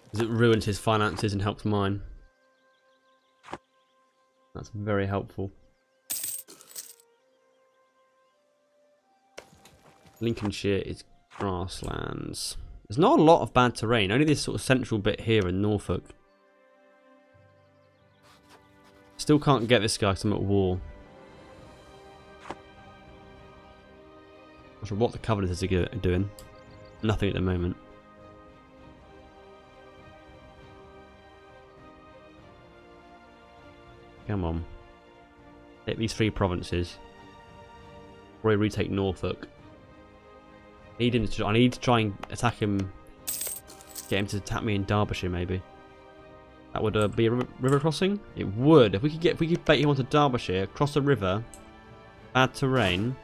because it ruins his finances and helps mine. That's very helpful. Lincolnshire is grasslands. There's not a lot of bad terrain, only this sort of central bit here in Norfolk. Still can't get this guy because I'm at war. Not sure what the Covenanters are doing. Nothing at the moment. Come on. Take these 3 provinces. Or I retake Norfolk. I need to try and attack him. Get him to attack me in Derbyshire, maybe. That would be a river crossing. It would. If we could bait him onto Derbyshire, cross the river, bad terrain.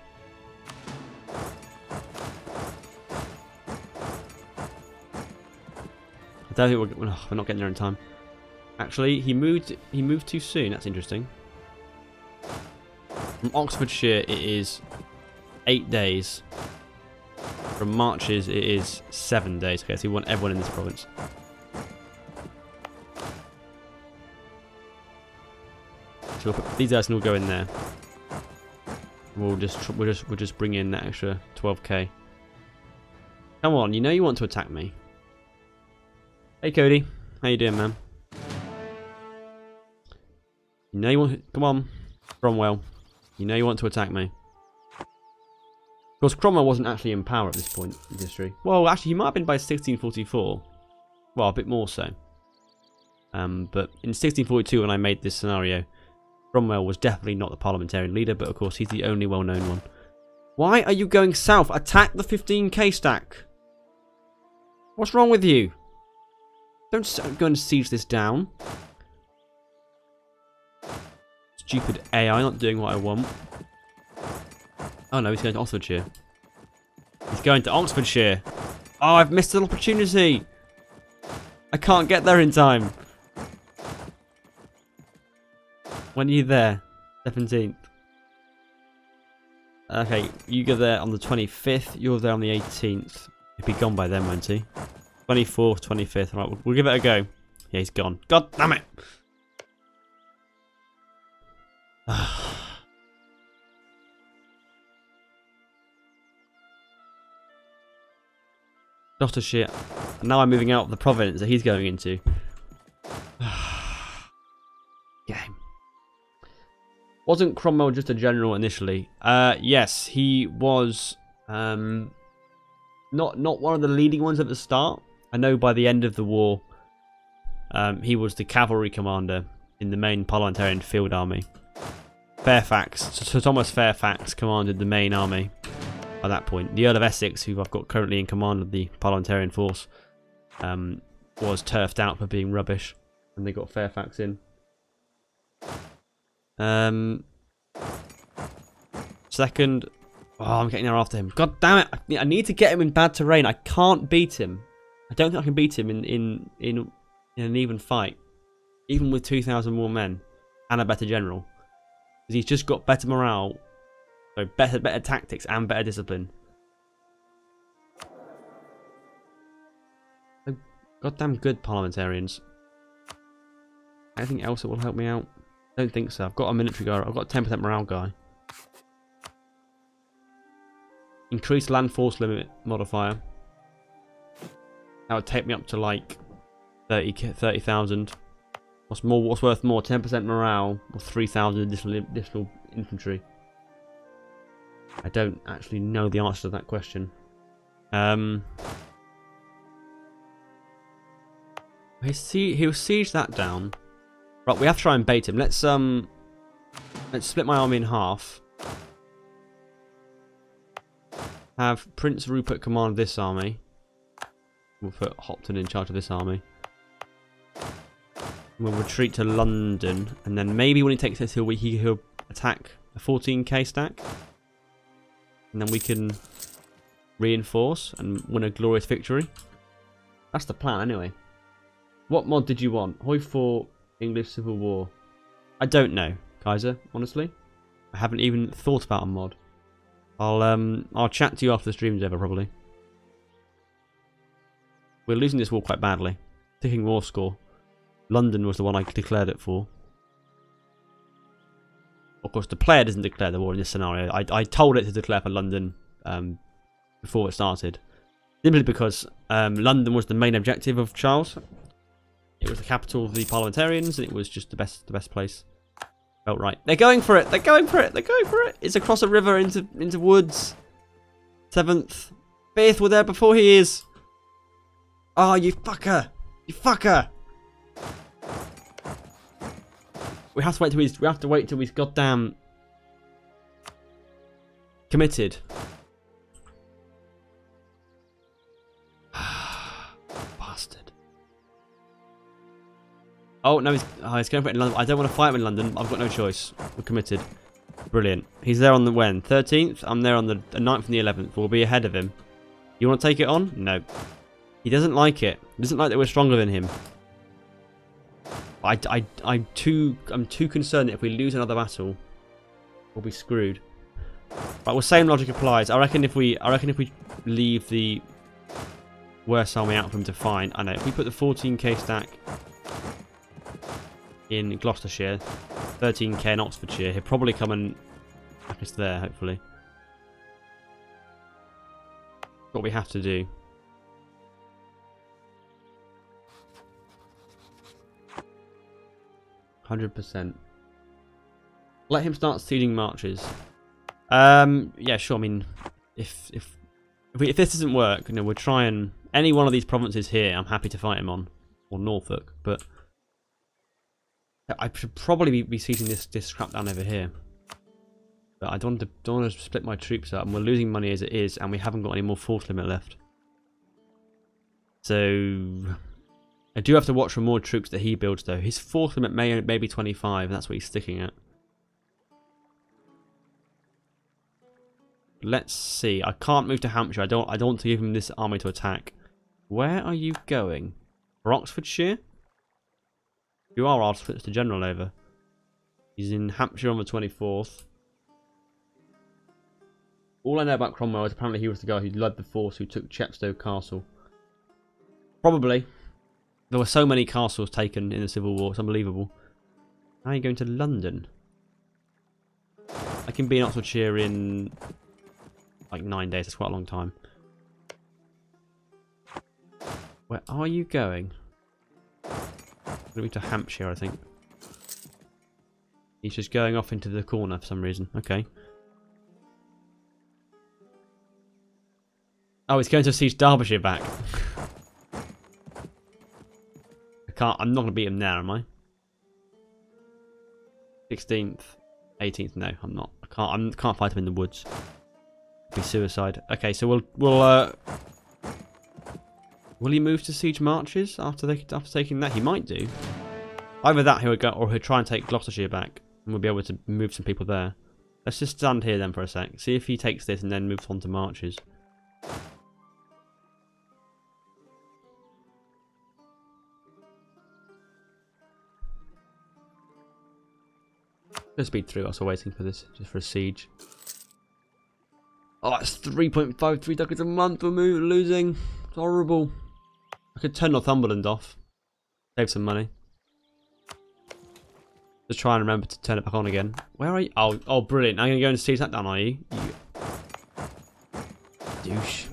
I don't think we're not getting there in time. Actually, he moved too soon. That's interesting. From Oxfordshire, it is 8 days. From Marches, it is 7 days. Okay, so we want everyone in this province. So we'll put, these guys can all go in there. We'll just bring in that extra 12k. Come on, you know you want to attack me. Hey Cody, how you doing, man? You know you want. Come on, Cromwell. You know you want to attack me. Of course, Cromwell wasn't actually in power at this point in history. Well, actually, he might have been by 1644. Well, a bit more so. But in 1642, when I made this scenario, Cromwell was definitely not the parliamentarian leader, but of course, he's the only well-known one. Why are you going south? Attack the 15k stack. What's wrong with you? Don't go and siege this down. Stupid AI not doing what I want. Oh no, he's going to Oxfordshire. He's going to Oxfordshire. Oh, I've missed an opportunity. I can't get there in time. When are you there? 17th. Okay, you go there on the 25th. You're there on the 18th. He'll be gone by then, won't he? 24th, 25th. Right, we'll give it a go. Yeah, he's gone. God damn it! Gloucestershire. And now I'm moving out of the province that he's going into. Game. Wasn't Cromwell just a general initially? Yes, he was not one of the leading ones at the start. I know by the end of the war, he was the cavalry commander in the main parliamentarian field army. Fairfax, Sir Thomas Fairfax commanded the main army by that point. The Earl of Essex, who I've got currently in command of the parliamentarian force, was turfed out for being rubbish, and they got Fairfax in. Second. Oh, I'm getting there after him. God damn it! I need to get him in bad terrain. I can't beat him. I don't think I can beat him in an even fight, even with 2,000 more men and a better general, because he's just got better morale, so better tactics and better discipline. So goddamn good parliamentarians. Anything else that will help me out? Don't think so. I've got a military guy. I've got a 10% morale guy. Increase land force limit modifier. That would take me up to like 30,000. What's worth more? 10% morale or 3,000 additional infantry? I don't actually know the answer to that question. He'll siege that down. Right, we have to try and bait him. Let's split my army in half. Have Prince Rupert command this army. We'll put Hopton in charge of this army. We'll retreat to London, and then maybe when he takes this hill, he'll attack a 14k stack, and then we can reinforce and win a glorious victory. That's the plan, anyway. What mod did you want? Hoi 4 English Civil War. I don't know, Kaiser. Honestly, I haven't even thought about a mod. I'll chat to you after the stream's over, probably. We're losing this war quite badly. Ticking war score. London was the one I declared it for. Of course, the player doesn't declare the war in this scenario. I told it to declare for London before it started. Simply because London was the main objective of Charles. It was the capital of the parliamentarians, and it was just the best place. Felt right. They're going for it! They're going for it! They're going for it! It's across a river into woods. 7th. 5th were there before he is. Oh, you fucker! You fucker! We have to wait till he's goddamn committed. Bastard. Oh no, he's going for it in London. I don't want to fight him in London. I've got no choice. We're committed. Brilliant. He's there on the when? 13th? I'm there on the 9th and the 11th. We'll be ahead of him. You want to take it on? No. He doesn't like it. He doesn't like that we're stronger than him. I'm too concerned that if we lose another battle, we'll be screwed. Right, well, same logic applies. I reckon if we leave the worst army out for him to find, I know if we put the 14k stack in Gloucestershire, 13k in Oxfordshire, he'll probably come and attack us there. Hopefully, what we have to do. 100%. Let him start sieging marches. Yeah, sure. I mean, if this doesn't work, you know, we'll try and any one of these provinces here. I'm happy to fight him on, or Norfolk, but I should probably be sieging this crap down over here. But I don't want to split my troops up, and we're losing money as it is, and we haven't got any more force limit left. So I do have to watch for more troops that he builds, though. His force limit may be 25, and that's what he's sticking at. Let's see. I can't move to Hampshire. I don't want to give him this army to attack. Where are you going? For Oxfordshire? You are. I'll switch the general over. He's in Hampshire on the 24th. All I know about Cromwell is apparently he was the guy who led the force who took Chepstow Castle. Probably. There were so many castles taken in the Civil War. It's unbelievable. Now you're going to London. I can be in Oxfordshire in like 9 days. That's quite a long time. Where are you going? Going to Hampshire, I think. He's just going off into the corner for some reason. Okay. Oh, he's going to siege Derbyshire back. I'm not going to beat him there, am I? 16th, 18th. No, I'm not. I can't fight him in the woods. It'd be suicide. Okay, so will he move to siege marches after taking that? He might do. Either that, he would go, or he'll try and take Gloucestershire back, and we'll be able to move some people there. Let's just stand here then for a sec. See if he takes this and then moves on to marches. Let's speed through. I was waiting for this, just for a siege. Oh, that's 3.53 ducats a month we're losing. It's horrible. I could turn Northumberland off. Save some money. Just try and remember to turn it back on again. Where are you? Oh, brilliant. I'm going to go and siege that down, are you? You douche.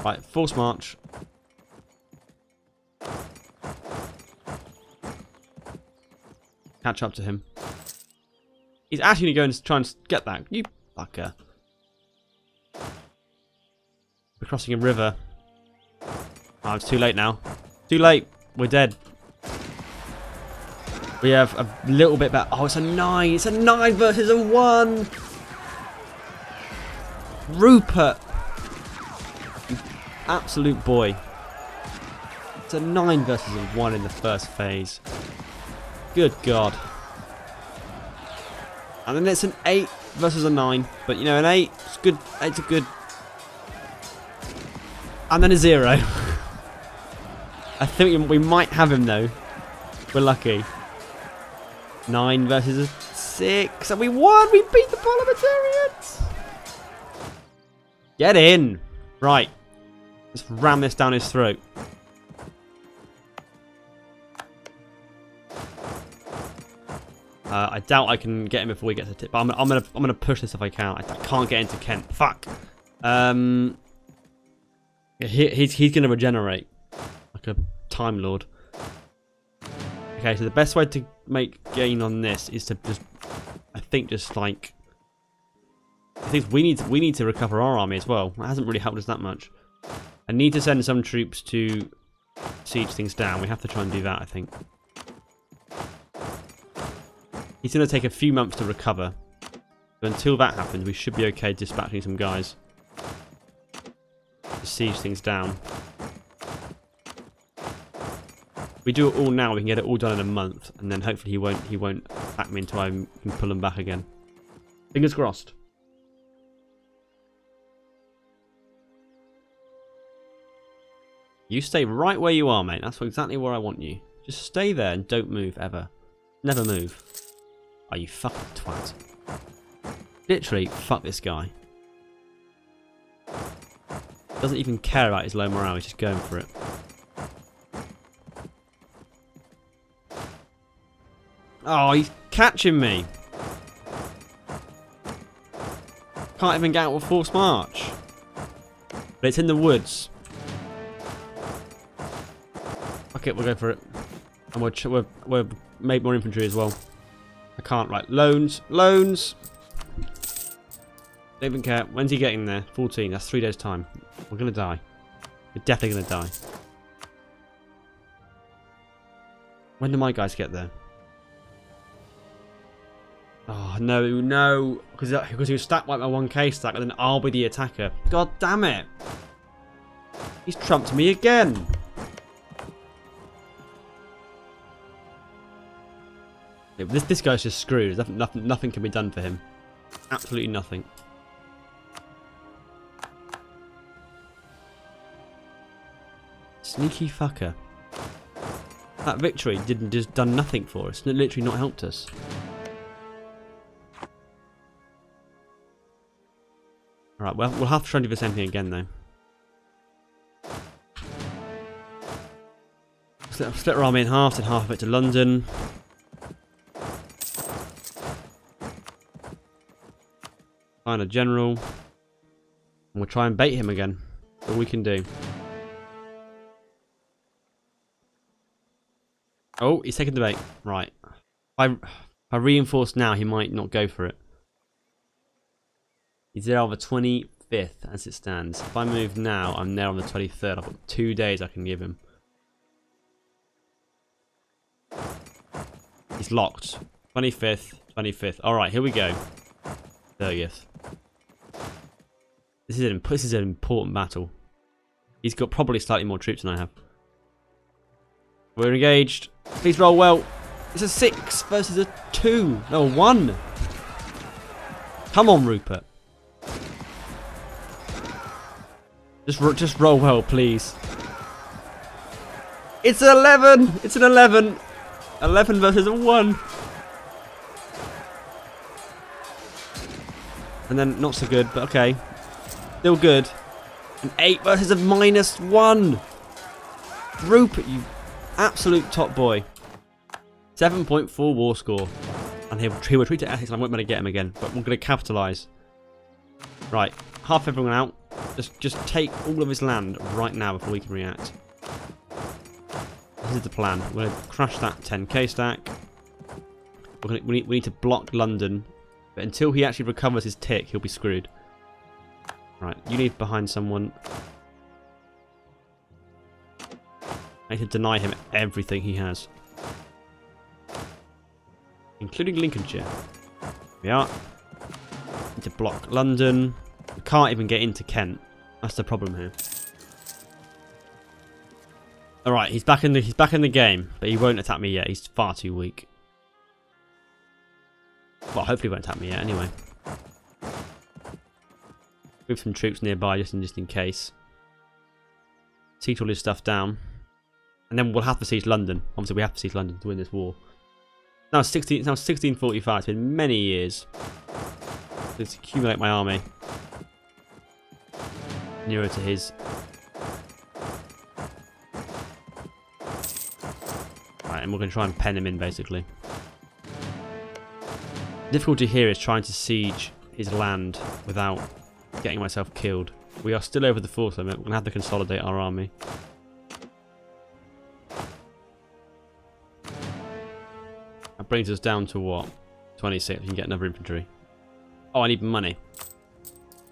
Right, force march. Catch up to him. He's actually going to try and get that. You fucker. We're crossing a river. Oh, it's too late now. Too late. We're dead. We have a little bit back. Oh, it's a 9. It's a 9 versus a 1. Rupert. You absolute boy. It's a 9 versus a 1 in the first phase. Good God. And then it's an 8 versus a 9. But, you know, an 8 is good. 8's a good. And then a 0. I think we might have him, though. We're lucky. 9 versus a 6. And we won! We beat the parliamentarians! Get in! Right. Let's ram this down his throat. I doubt I can get him before he gets a tip. But I'm gonna push this if I can. I can't get into Kent. Fuck. He's gonna regenerate like a Time Lord. Okay, so the best way to make gain on this is to just, I think we need to recover our army as well. That hasn't really helped us that much. I need to send some troops to siege things down. We have to try and do that, I think. He's going to take a few months to recover. But until that happens, we should be okay dispatching some guys to siege things down. We do it all now, we can get it all done in a month, and then hopefully he won't attack me until I can pull him back again. Fingers crossed. You stay right where you are, mate. That's exactly where I want you. Just stay there and don't move ever. Never move. Oh, you fucking twat. Literally, fuck this guy. Doesn't even care about his low morale, he's just going for it. Oh, he's catching me. Can't even get out with forced march. But it's in the woods. Okay, we'll go for it. And we'll make more infantry as well. I can't, right. Loans. Loans. Don't even care. When's he getting there? 14. That's 3 days' time. We're going to die. We're definitely going to die. When do my guys get there? Oh, no, no. Because he stack like my 1k stack, and then I'll be the attacker. God damn it. He's trumped me again. This guy's just screwed. Nothing can be done for him. Absolutely nothing. Sneaky fucker. That victory just done nothing for us. It literally not helped us. Alright, well, we'll have to try and do the same thing again, though. Split our army in half, send half of it to London. Find a general. And we'll try and bait him again. That's all we can do. Oh, he's taking the bait. Right. If I reinforce now, he might not go for it. He's there on the 25th as it stands. If I move now, I'm there on the 23rd. I've got 2 days I can give him. He's locked. 25th, 25th. Alright, here we go. 30th. This is an important battle. He's got probably slightly more troops than I have. We're engaged. Please roll well. It's a 6 versus a 2. No, 1. Come on, Rupert. Just roll well, please. It's an 11. It's an 11. 11 versus a 1. And then not so good, but okay. Still good. An 8 versus a -1. Rupert, you absolute top boy. 7.4 war score. And he will retreat to ethics and I won't be able to get him again. But we're going to capitalise. Right. Half everyone out. Just take all of his land right now before we can react. This is the plan. We're going to crash that 10k stack. We need to block London. But until he actually recovers his tick, he'll be screwed. Right. You leave behind someone. I need to deny him everything he has. Including Lincolnshire. We are. Need to block London. We can't even get into Kent. That's the problem here. Alright, he's back in the game, but he won't attack me yet. He's far too weak. Well, hopefully he won't attack me yet anyway. Move some troops nearby just in case. Siege all his stuff down. And then we'll have to siege London. Obviously we have to siege London to win this war. Now it's 1645. It's been many years. Let's accumulate my army. Nearer to his. Right, and we're going to try and pen him in basically. The difficulty here is trying to siege his land without getting myself killed. We are still over the force limit. We're going to have to consolidate our army. That brings us down to what? 26. We can get another infantry. Oh, I need money.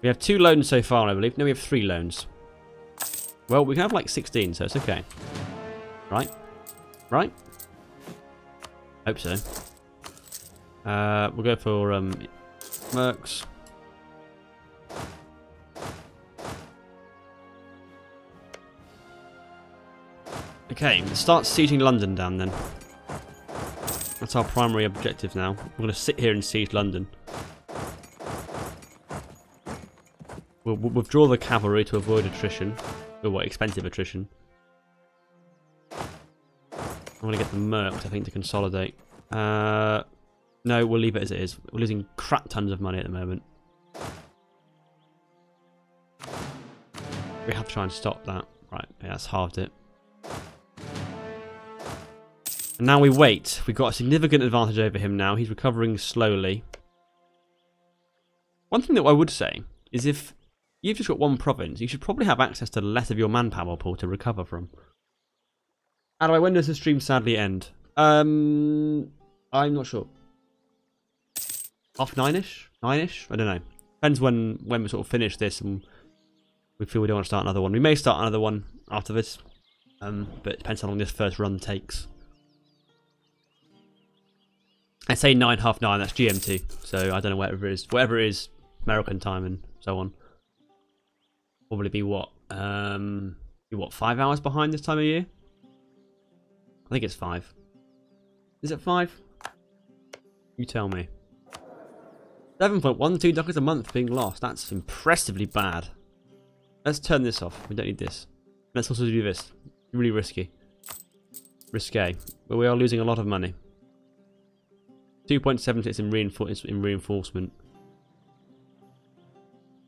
We have 2 loans so far, I believe. No, we have 3 loans. Well, we can have like 16, so it's okay. Right? Right? Hope so. We'll go for Mercs. Okay, let's start sieging London down then. That's our primary objective now. We're going to sit here and siege London. We'll withdraw the cavalry to avoid attrition. Or what, expensive attrition. I'm going to get the mercs, I think, to consolidate. No, we'll leave it as it is. We're losing crap tons of money at the moment. We have to try and stop that. Right, yeah, that's halved it. And now we wait. We've got a significant advantage over him now. He's recovering slowly. One thing that I would say is if you've just got one province, you should probably have access to less of your manpower pool to recover from. How do I, when does the stream sadly end? I'm not sure. 9:30ish? 9:00ish? I don't know. Depends when we sort of finish this and we feel we don't want to start another one. We may start another one after this. But it depends how long this first run takes. I say 9, half 9, that's GMT. So I don't know whatever it is. Whatever it is, American time and so on. Probably be what? 5 hours behind this time of year? I think it's 5. Is it 5? You tell me. 7.12 ducats a month being lost. That's impressively bad. Let's turn this off. We don't need this. Let's also do this. Really risky. Risque. But we are losing a lot of money. 2.76 in reinforcement.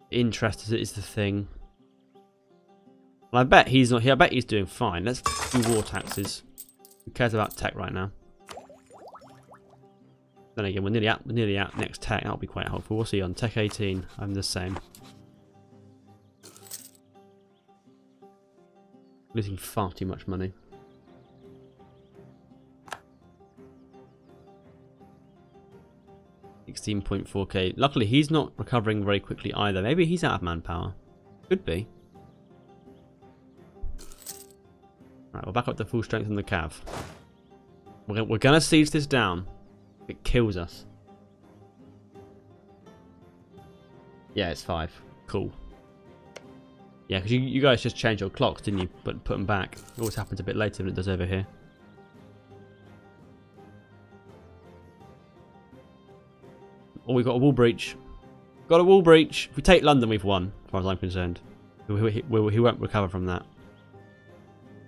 Interest is the thing. Well, I bet he's not here. I bet he's doing fine. Let's do war taxes. Who cares about tech right now? Then again, we're nearly out next tech. That'll be quite helpful. We'll see on tech 18. I'm the same. Losing far too much money. $16.4k. Luckily, he's not recovering very quickly either. Maybe he's out of manpower. Could be. Right, we'll back up to full strength on the cav. We're gonna siege this down. It kills us. Yeah, it's 5. Cool. Yeah, because you guys just changed your clocks, didn't you? But put them back. It always happens a bit later than it does over here. Oh, we've got a wall breach. Got a wall breach. If we take London, we've won, as far as I'm concerned. He won't recover from that.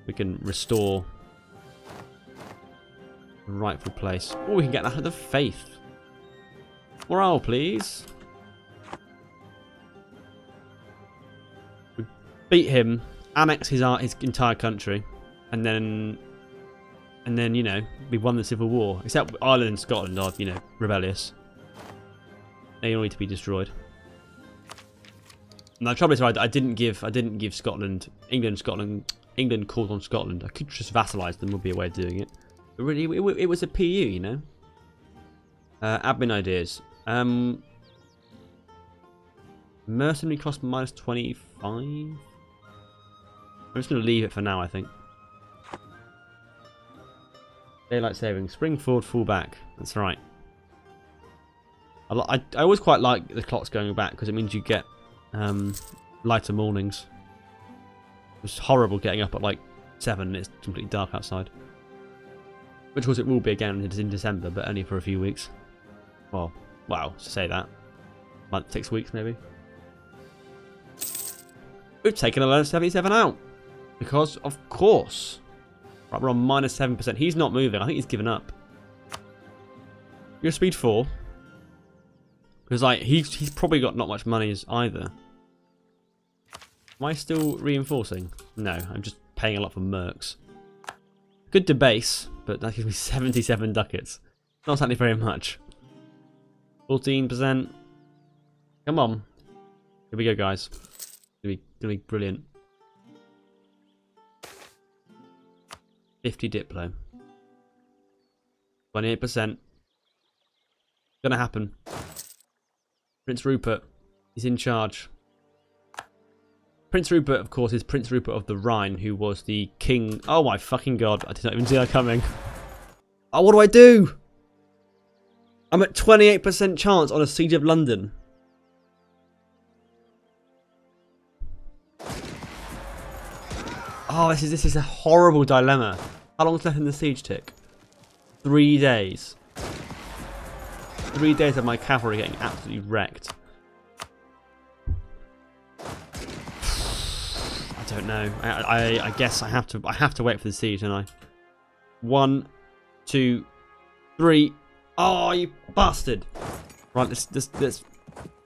We can restore the rightful place. Oh, we can get that the faith. Morale, please. We beat him, annex his entire country, and then you know, we won the civil war. Except Ireland and Scotland are, you know, rebellious. They all need to be destroyed. Now the trouble is, I didn't give Scotland, England called on Scotland. I could just vassalize them, would be a way of doing it. But really, it was a PU, you know. Admin ideas. Mercenary cost minus 25. I'm just going to leave it for now, I think. Daylight savings. Spring forward, fall back. That's right. I always quite like the clocks going back because it means you get lighter mornings. It's horrible getting up at like 7 and it's completely dark outside. Which of course it will be again in December, but only for a few weeks. Well, wow, to say that. Month, 6 weeks maybe. We've taken 1177 out. Because, of course. Right, we're on minus 7%. He's not moving. I think he's given up. You're speed 4. Because like he's probably got not much money either. Am I still reinforcing? No, I'm just paying a lot for mercs. Good debase, but that gives me 77 ducats. Not exactly very much. 14%. Come on. Here we go, guys. Gonna be brilliant. 50 Diplo. 28%. Gonna happen. Prince Rupert is in charge. Prince Rupert, of course, is Prince Rupert of the Rhine, who was the king. Oh my fucking god! I did not even see that coming. Oh, what do I do? I'm at 28% chance on a siege of London. Oh, this is a horrible dilemma. How long's left in the siege tick? 3 days. 3 days of my cavalry getting absolutely wrecked. I don't know. I guess I have to wait for the siege, don't I? 1, 2, 3. Oh, you bastard! Right, let's.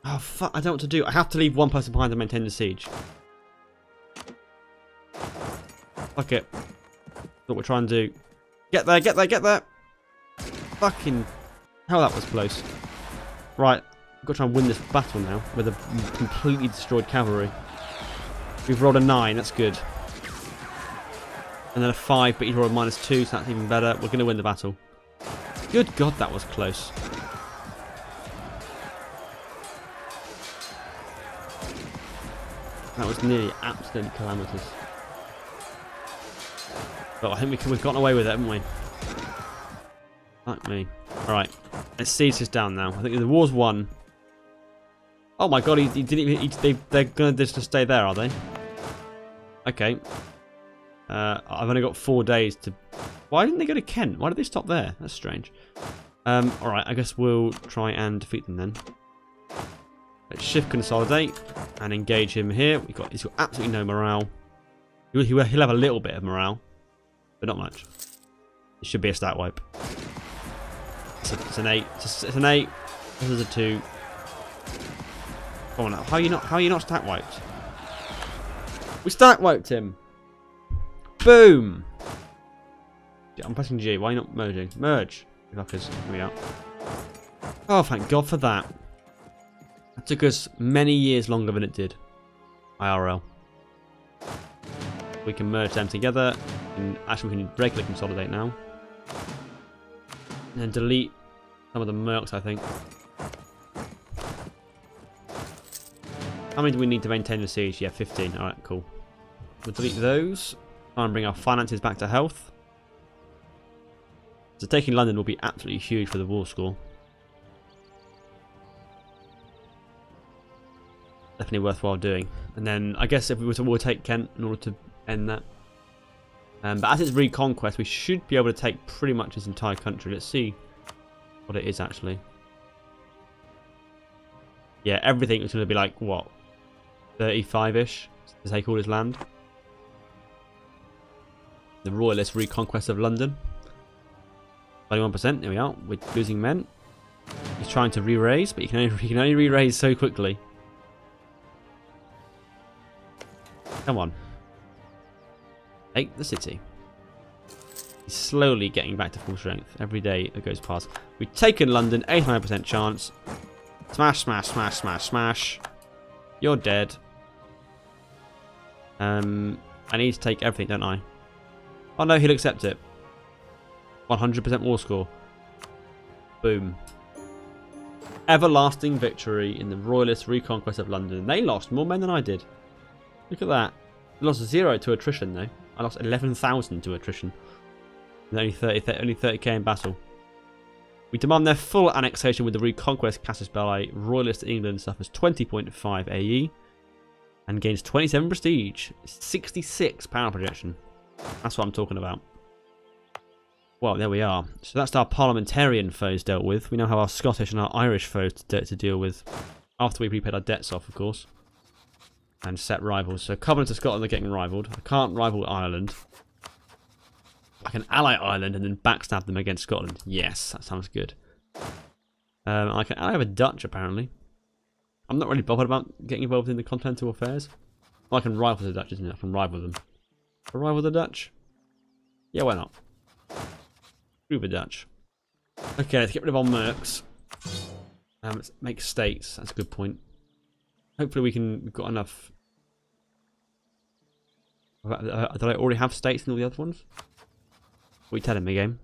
Oh fuck! I don't know what to do. I have to leave one person behind to maintain the siege. Fuck it. That's what we're trying to do. Get there! Get there! Get there! Fucking hell, that was close. Right, we've got to try and win this battle now with a completely destroyed cavalry. We've rolled a 9, that's good. And then a 5, but he's rolled a -2, so that's even better. We're going to win the battle. Good God, that was close. That was nearly absolutely calamitous. But I think we've gotten away with it, haven't we? Fuck me. Alright, let's siege this down now. I think the war's won. Oh my god, he didn't even. They're going to just stay there, are they? Okay. I've only got 4 days to. Why didn't they go to Kent? Why did they stop there? That's strange. Alright, I guess we'll try and defeat them then. Let's shift consolidate and engage him here. He's got absolutely no morale. He'll have a little bit of morale, but not much. It should be a stat wipe. It's an 8. It's an 8. This is a 2. Come on now. How are you not stat wiped? We stat wiped him. Boom. I'm pressing G. Why are you not merging? Merge. Fuckers. Here we are. Oh, thank God for that. That took us many years longer than it did. IRL. We can merge them together. And actually, we can regularly consolidate now. And then delete some of the mercs, I think. How many do we need to maintain the siege? Yeah, 15. Alright, cool. We'll delete those. Try and bring our finances back to health. So taking London will be absolutely huge for the war score. Definitely worthwhile doing. And then I guess if we were to take Kent in order to end that. But as it's reconquest, we should be able to take pretty much his entire country. Let's see what it is actually. Yeah, everything was going to be like, what, 35-ish to take all his land. The Royalist reconquest of London. 21%, there we are, with losing men. He's trying to re-raise, but he can only re-raise so quickly. Come on. Take the city. He's slowly getting back to full strength. Every day that goes past. We've taken London, 89% chance. Smash, smash, smash, smash, smash. You're dead. I need to take everything, don't I? Oh no, he'll accept it. 100% war score. Boom. Everlasting victory in the Royalist reconquest of London. They lost more men than I did. Look at that. I lost 0 to attrition though. I lost 11,000 to attrition. And only 30k in battle. We demand their full annexation with the reconquest Casus Belli. Royalist England suffers 20.5 AE and gains 27 prestige. 66 power projection. That's what I'm talking about. Well, there we are. So that's our parliamentarian foes dealt with. We now have our Scottish and our Irish foes to deal with. After we prepaid our debts off, of course. And set rivals. So Covenant of Scotland are getting rivaled. I can't rival Ireland. I can ally Ireland and then backstab them against Scotland. Yes, that sounds good. I can ally the Dutch, apparently. I'm not really bothered about getting involved in the continental affairs. Well, I can rival the Dutch, isn't it? I can rival them. Can I rival the Dutch? Yeah, why not? Screw the Dutch. Okay, let's get rid of our mercs. Let's make states. That's a good point. Hopefully we've got enough. Did I already have states in all the other ones? What are you telling me, game?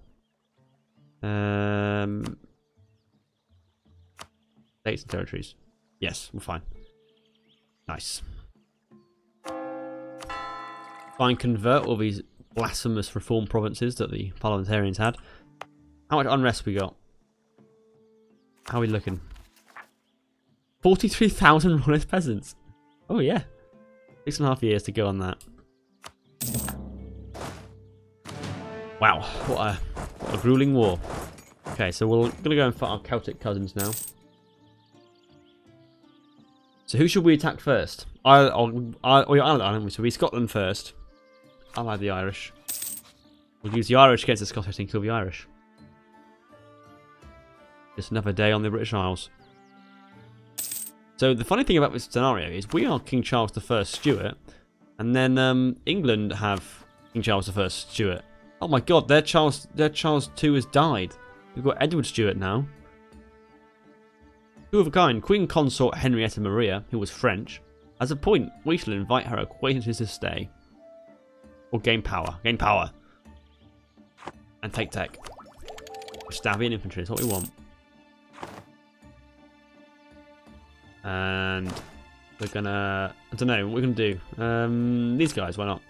States and territories. Yes, we're fine. Nice. Try and convert all these blasphemous reform provinces that the parliamentarians had. How much unrest we got? How are we looking? 43,000 royalist peasants. Oh yeah. 6.5 years to go on that. Wow, what a grueling war. Okay, so we're gonna go and fight our Celtic cousins now. So who should we attack first? Ireland, aren't we? So we Scotland first. Ally the Irish. We'll use the Irish against the Scottish and kill the Irish. Just another day on the British Isles. So the funny thing about this scenario is we are King Charles I Stuart, and then England have King Charles I Stuart. Oh my God, their Charles II has died. We've got Edward Stuart now. Two of a kind, Queen Consort Henrietta Maria, who was French. As a point, we shall invite her acquaintances to stay. Or gain power. Gain power. And take tech. Stabby and infantry is what we want. And we're gonna... I don't know, what we're gonna do. These guys, why not?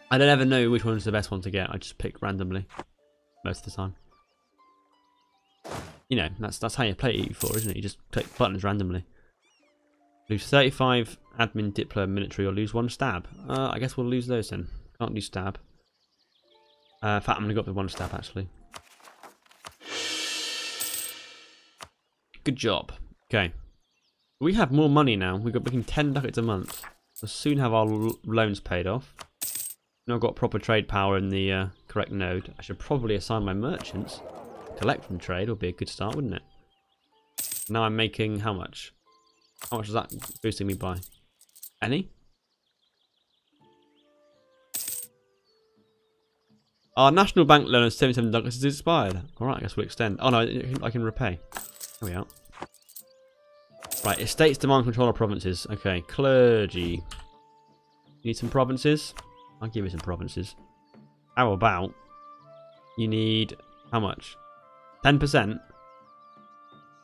I don't ever know which one's the best one to get. I just pick randomly. Most of the time. You know, that's how you play EU4, isn't it? You just click buttons randomly. Lose 35 admin, diplo, military, or lose 1 stab. I guess we'll lose those then. Can't do stab. In fact, I'm going to go up with 1 stab actually. Good job. Okay. We have more money now. We're making 10 ducats a month. We'll soon have our loans paid off. Now I've got proper trade power in the correct node. I should probably assign my merchants. Collect from trade would be a good start, wouldn't it? Now I'm making how much? How much is that boosting me by? Any? Our national bank loan of 77 ducats is expired. Alright, I guess we'll extend. Oh no, I can repay. There we are. Right, estates demand control of provinces. Okay, clergy. You need some provinces? I'll give you some provinces. How about you need how much? 10%?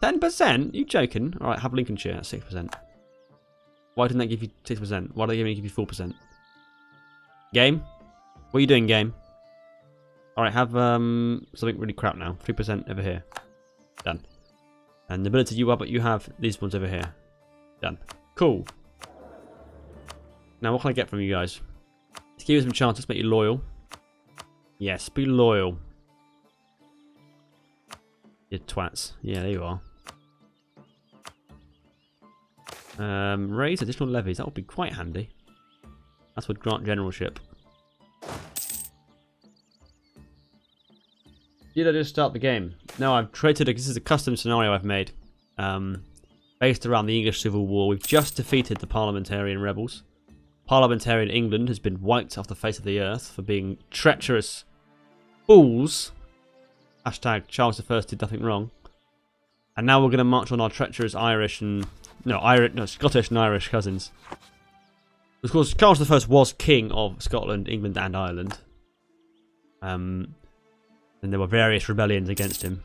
10%? You joking? Alright, have Lincolnshire at 6%. Why didn't they give you 6%? Why did they give you 4%? Game? What are you doing, game? Alright, have something really crap now. 3% over here. Done. And nobility you have these ones over here. Done. Cool. Now what can I get from you guys? Let's give you some chances, make you loyal. Yes, be loyal. You twats. Yeah, there you are. Raise additional levies. That would be quite handy. That's would grant generalship. Did I just start the game? No, I've created this is a custom scenario I've made. Based around the English Civil War. We've just defeated the parliamentarian rebels. Parliamentarian England has been wiped off the face of the earth for being treacherous fools. Hashtag Charles I did nothing wrong. And now we're going to march on our treacherous Scottish and Irish cousins. Of course, Charles I was king of Scotland, England, and Ireland. And there were various rebellions against him.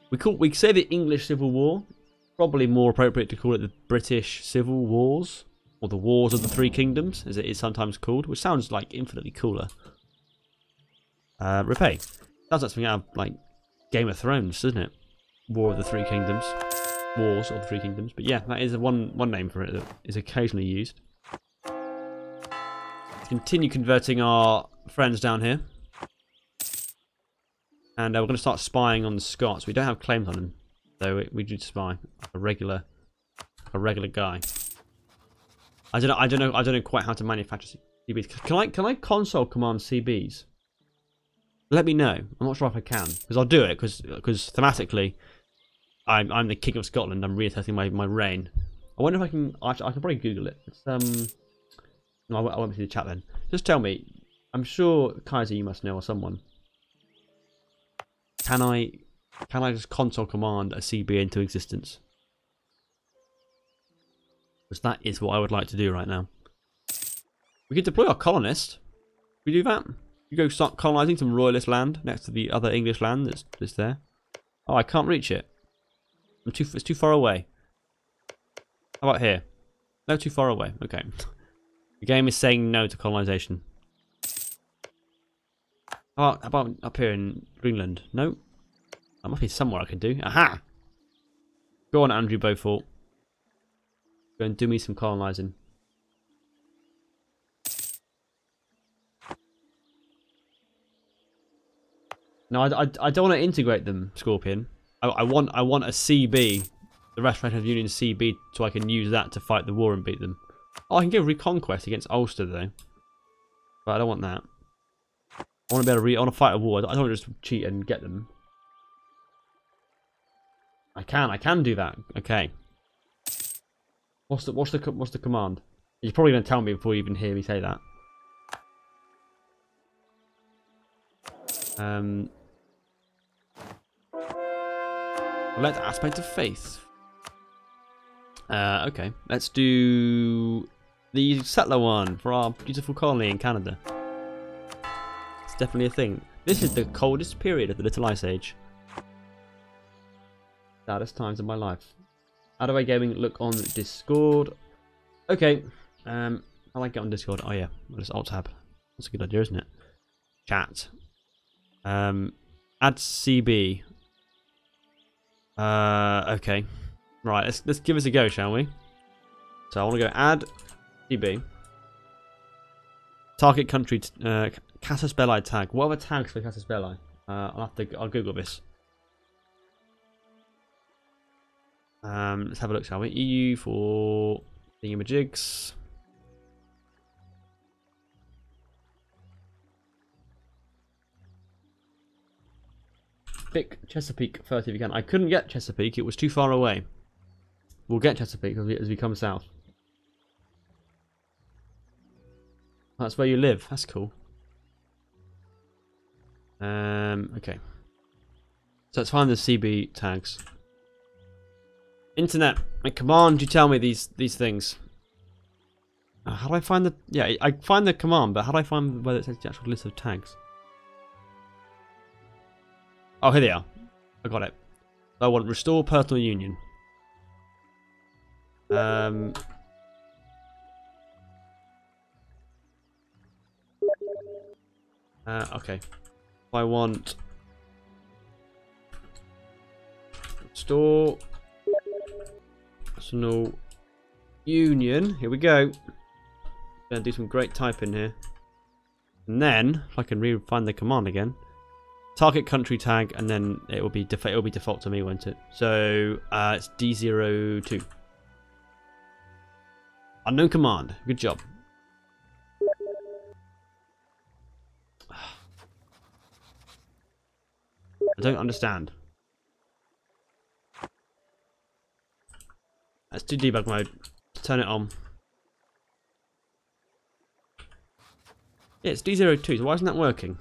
We say the English Civil War. Probably more appropriate to call it the British Civil Wars. Or the Wars of the Three Kingdoms, as it is sometimes called, which sounds like infinitely cooler. Repay. Sounds like something out of like Game of Thrones, doesn't it? War of the Three Kingdoms. Wars of the Three Kingdoms. But yeah, that is one name for it that is occasionally used. Continue converting our friends down here. And we're going to start spying on the Scots. We don't have claims on them, so we do spy. A regular guy. I don't know quite how to manufacture CBs. Can I console command CBs? Let me know. I'm not sure if I can, because I'll do it because thematically, I'm the king of Scotland. I'm reasserting my reign. I wonder if I can. I can probably Google it. It's, no, I won't see the chat then. Just tell me. I'm sure Kaiser, you must know, or someone. Can I just console command a CB into existence? Because that is what I would like to do right now. We could deploy our colonist. We do that. We go start colonising some royalist land next to the other English land that's there. Oh, I can't reach it. It's too far away. How about here? No, too far away. Okay. The game is saying no to colonisation. How about up here in Greenland? No. That must be somewhere I can do. Aha! Go on, Andrew Beaufort. Go and do me some colonising. No, I don't want to integrate them, Scorpion. I want a CB, the Restoration of Union CB, so I can use that to fight the war and beat them. Oh, I can get Reconquest against Ulster though, but I don't want that. I want to be able to I want to fight a war. I don't want to just cheat and get them. I can do that. Okay. What's the command? You're probably going to tell me before you even hear me say that. Select aspect of faith. Okay, let's do the settler one for our beautiful colony in Canada. It's definitely a thing. This is the coldest period of the Little Ice Age. Saddest times of my life. How do I gaming look on Discord? Okay. How do I get on Discord? Oh yeah, I'll just alt tab. That's a good idea, isn't it? Chat. Add CB. Okay. Right, let's give this a go, shall we? So I want to go add CB. Target country Casus Belli tag. What other tags for Casus Belli? I'll Google this. Let's have a look, shall we? EU4 thingamajigs. Pick Chesapeake first if you can. I couldn't get Chesapeake, it was too far away. We'll get Chesapeake as we come south. That's where you live. That's cool. Okay. So let's find the CB tags. Internet, I command you tell me these things. How do I find the... Yeah, I find the command, but how do I find whether it says the actual list of tags? Oh, here they are. I got it. I want restore personal union. Okay. If I want restore personal union, here we go. Gonna do some great typing here, and then if I can find the command again. Target country tag, and then it will be default to me, won't it? So it's D02. Unknown command. Good job. I don't understand. Let's do debug mode. Turn it on. Yeah, it's D02, so why isn't that working?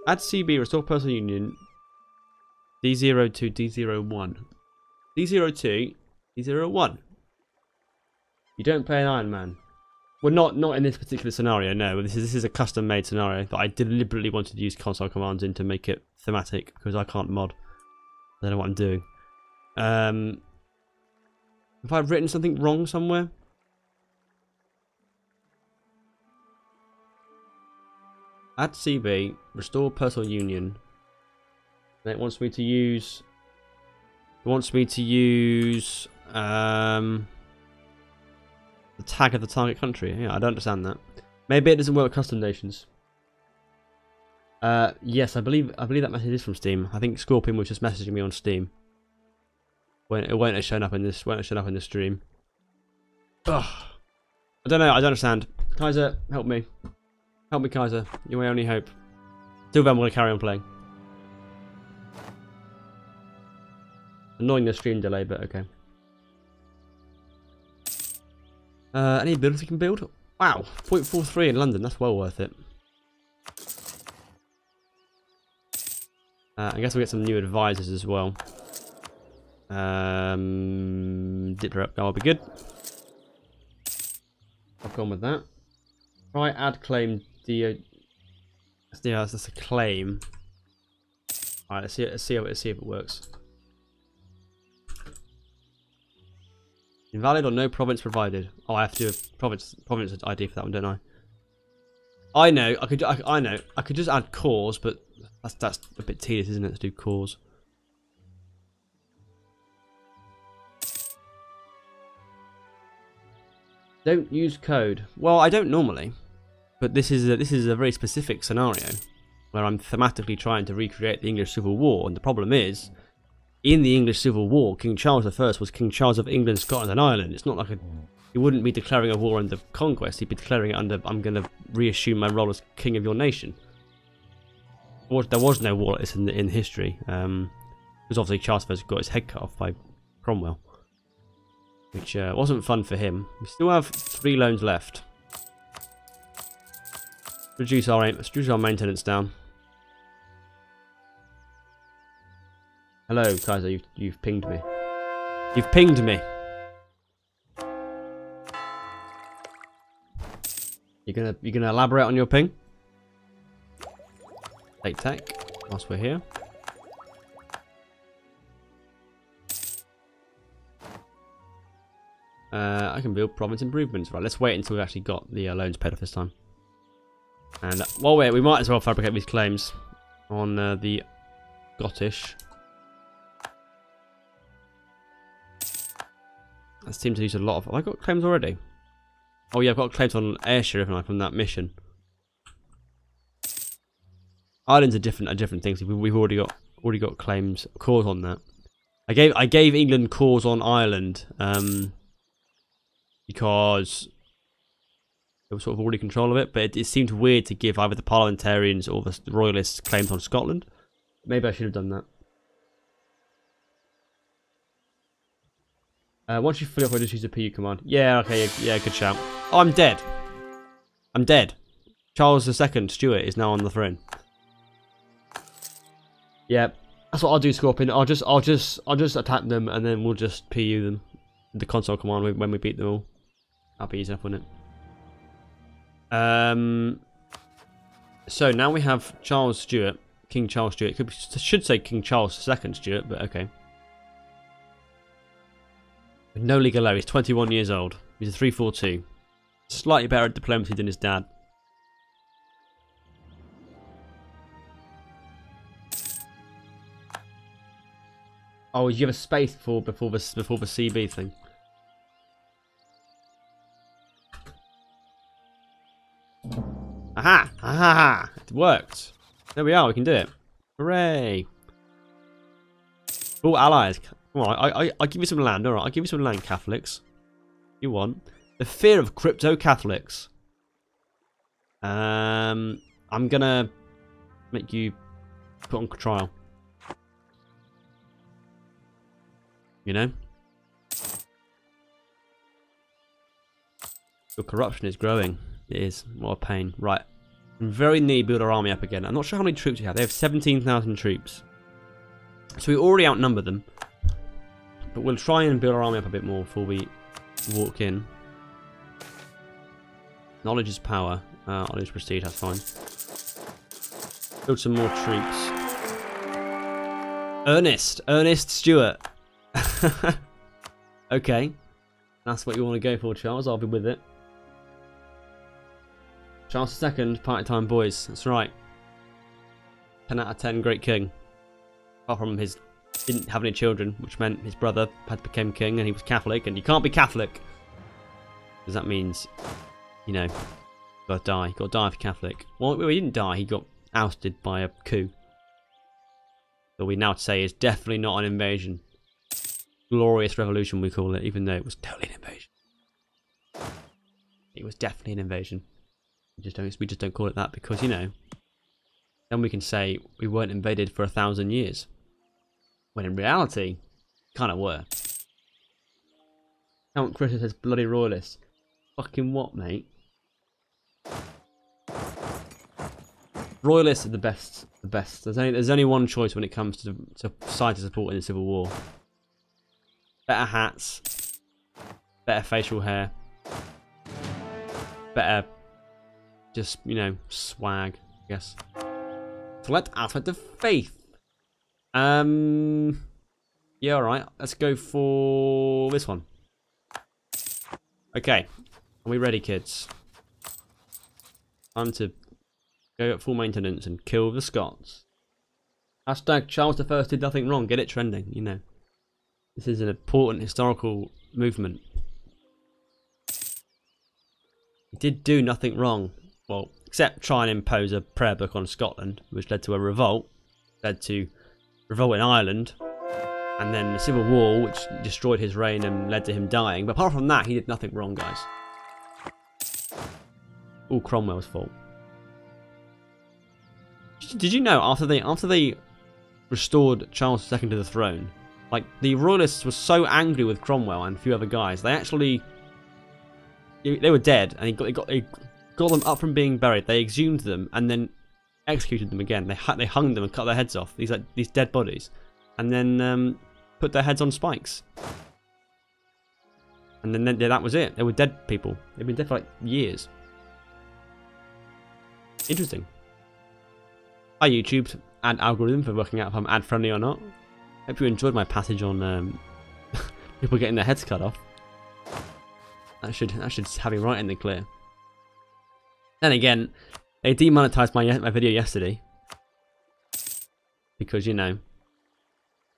Add CB, restore personal union. D02, D01. D02, D01. You don't play an Iron Man. Well, not in this particular scenario, no. This is a custom-made scenario that I deliberately wanted to use console commands in to make it thematic, because I can't mod. I don't know what I'm doing. Have I written something wrong somewhere? Add CB, restore personal union. And it wants me to use. It wants me to use the tag of the target country. Yeah, I don't understand that. Maybe it doesn't work with custom nations. Yes, I believe that message is from Steam. I think Scorpion was just messaging me on Steam. When it won't have shown up in this. Won't have shown up in the stream. Ugh. I don't know. I don't understand. Kaiser, help me. Help me, Kaiser. You're my only hope. Till then, I'm going to carry on playing. Annoying the stream delay, but okay. Any buildings we can build? Wow, 0.43 in London. That's well worth it. I guess we'll get some new advisors as well. Dipper up. That'll be good. I've gone with that. Try add claim. Yeah, that's a claim. Alright, let's see if it works. Invalid or no province provided. Oh, I have to do a province ID for that one, don't I? I know. I know. I could just add cause, but that's a bit tedious, isn't it, to do cause? Don't use code. Well, I don't normally, but this is a very specific scenario where I'm thematically trying to recreate the English Civil War, and the problem is, in the English Civil War, King Charles I was King Charles of England, Scotland, and Ireland. It's not like he wouldn't be declaring a war under conquest. He'd be declaring it under, I'm going to reassume my role as king of your nation. There was no war like this in history, because obviously Charles I got his head cut off by Cromwell, which wasn't fun for him. We still have 3 loans left. Reduce our maintenance down. Hello, Kaiser. You've pinged me. You've pinged me. You're gonna elaborate on your ping? Take tech whilst we're here. I can build province improvements. Right, let's wait until we've actually got the loans paid off this time. And while we might as well fabricate these claims on the Scottish. I seem to use a lot of. Have I got claims already? Oh yeah, I've got claims on Ayrshire, haven't I, from that mission? Ireland's a different thing. So we've already got claims cause on that. I gave England cause on Ireland because they were sort of already in control of it, but it seemed weird to give either the parliamentarians or the royalists claims on Scotland. Maybe I should have done that. Once you fully off, I just use the PU command. Yeah, okay, yeah, good shout. Oh, I'm dead. I'm dead. Charles II Stuart is now on the throne. Yeah, that's what I'll do, Scorpion. I'll just attack them, and then we'll just PU them. The console command when we beat them all. That'll be easy enough, wouldn't it? So now we have Charles Stuart, King Charles Stuart. Should say King Charles II Stuart, but okay. With no legal heir, he's 21 years old. He's a 342. Slightly better at diplomacy than his dad. Oh, you have a space before the CB thing. Aha! Aha! It worked. There we are. We can do it. Hooray! All allies. Come on, I'll give you some land. All right, I'll give you some land, Catholics. You want? The fear of crypto-Catholics. I'm gonna make you put on trial. You know? Your corruption is growing. It is. What a pain. Right. I'm very near build our army up again. I'm not sure how many troops we have. They have 17,000 troops. So we already outnumber them. But we'll try and build our army up a bit more before we walk in. Knowledge is power. Knowledge is prestige, that's fine. Build some more troops. Ernest Stewart. Okay. That's what you want to go for, Charles. I'll be with it. Charles II, party time boys. That's right. 10 out of 10, great king. Apart from his didn't have any children, which meant his brother had become king and he was Catholic, and you can't be Catholic. Because that means, you know, you gotta die. You gotta die if you're Catholic. Well, he didn't die, he got ousted by a coup. So we now say is definitely not an invasion. Glorious revolution we call it, even though it was totally an invasion. It was definitely an invasion. We just don't call it that because, you know, then we can say we weren't invaded for 1,000 years. When in reality, kind of were. Count Chris says bloody royalists. Fucking what, mate? Royalists are the best. The best. There's only one choice when it comes to side to support in the Civil War. Better hats, better facial hair, better, just, you know, swag, I guess. Select aspect of faith. Yeah, alright. Let's go for this one. Okay. Are we ready, kids? Time to go at full maintenance and kill the Scots. Hashtag Charles I did nothing wrong. Get it trending, you know. This is an important historical movement. He did do nothing wrong. Well, except try and impose a prayer book on Scotland, which led to a revolt. Led to revolt in Ireland. And then the Civil War, which destroyed his reign and led to him dying. But apart from that, he did nothing wrong, guys. All Cromwell's fault. Did you know after they restored Charles II to the throne, like, the royalists were so angry with Cromwell and a few other guys, they actually, they were dead, and they got them up from being buried. They exhumed them and then executed them again. They hung them and cut their heads off. These dead bodies, and then put their heads on spikes. And then that was it. They were dead people. They've been dead for like years. Interesting. Hi YouTube, ad algorithm for working out if I'm ad friendly or not. Hope you enjoyed my passage on people getting their heads cut off. That should have you right in the clear. Then again, they demonetized my video yesterday because, you know,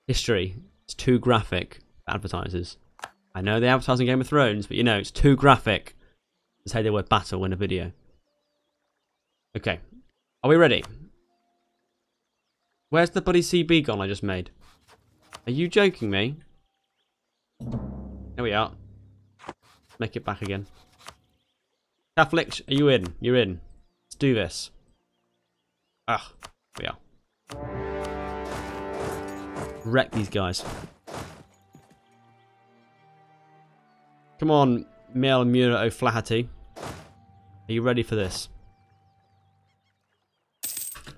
history is too graphic for advertisers. I know they advertise on Game of Thrones, but you know it's too graphic to say the word battle in a video. Okay, are we ready? Where's the bloody CB gone I just made? Are you joking me? There we are. Make it back again. Catholic, are you in? You're in. Let's do this. Ah, we are. Wreck these guys. Come on, Mel Mura O'Flaherty. Are you ready for this?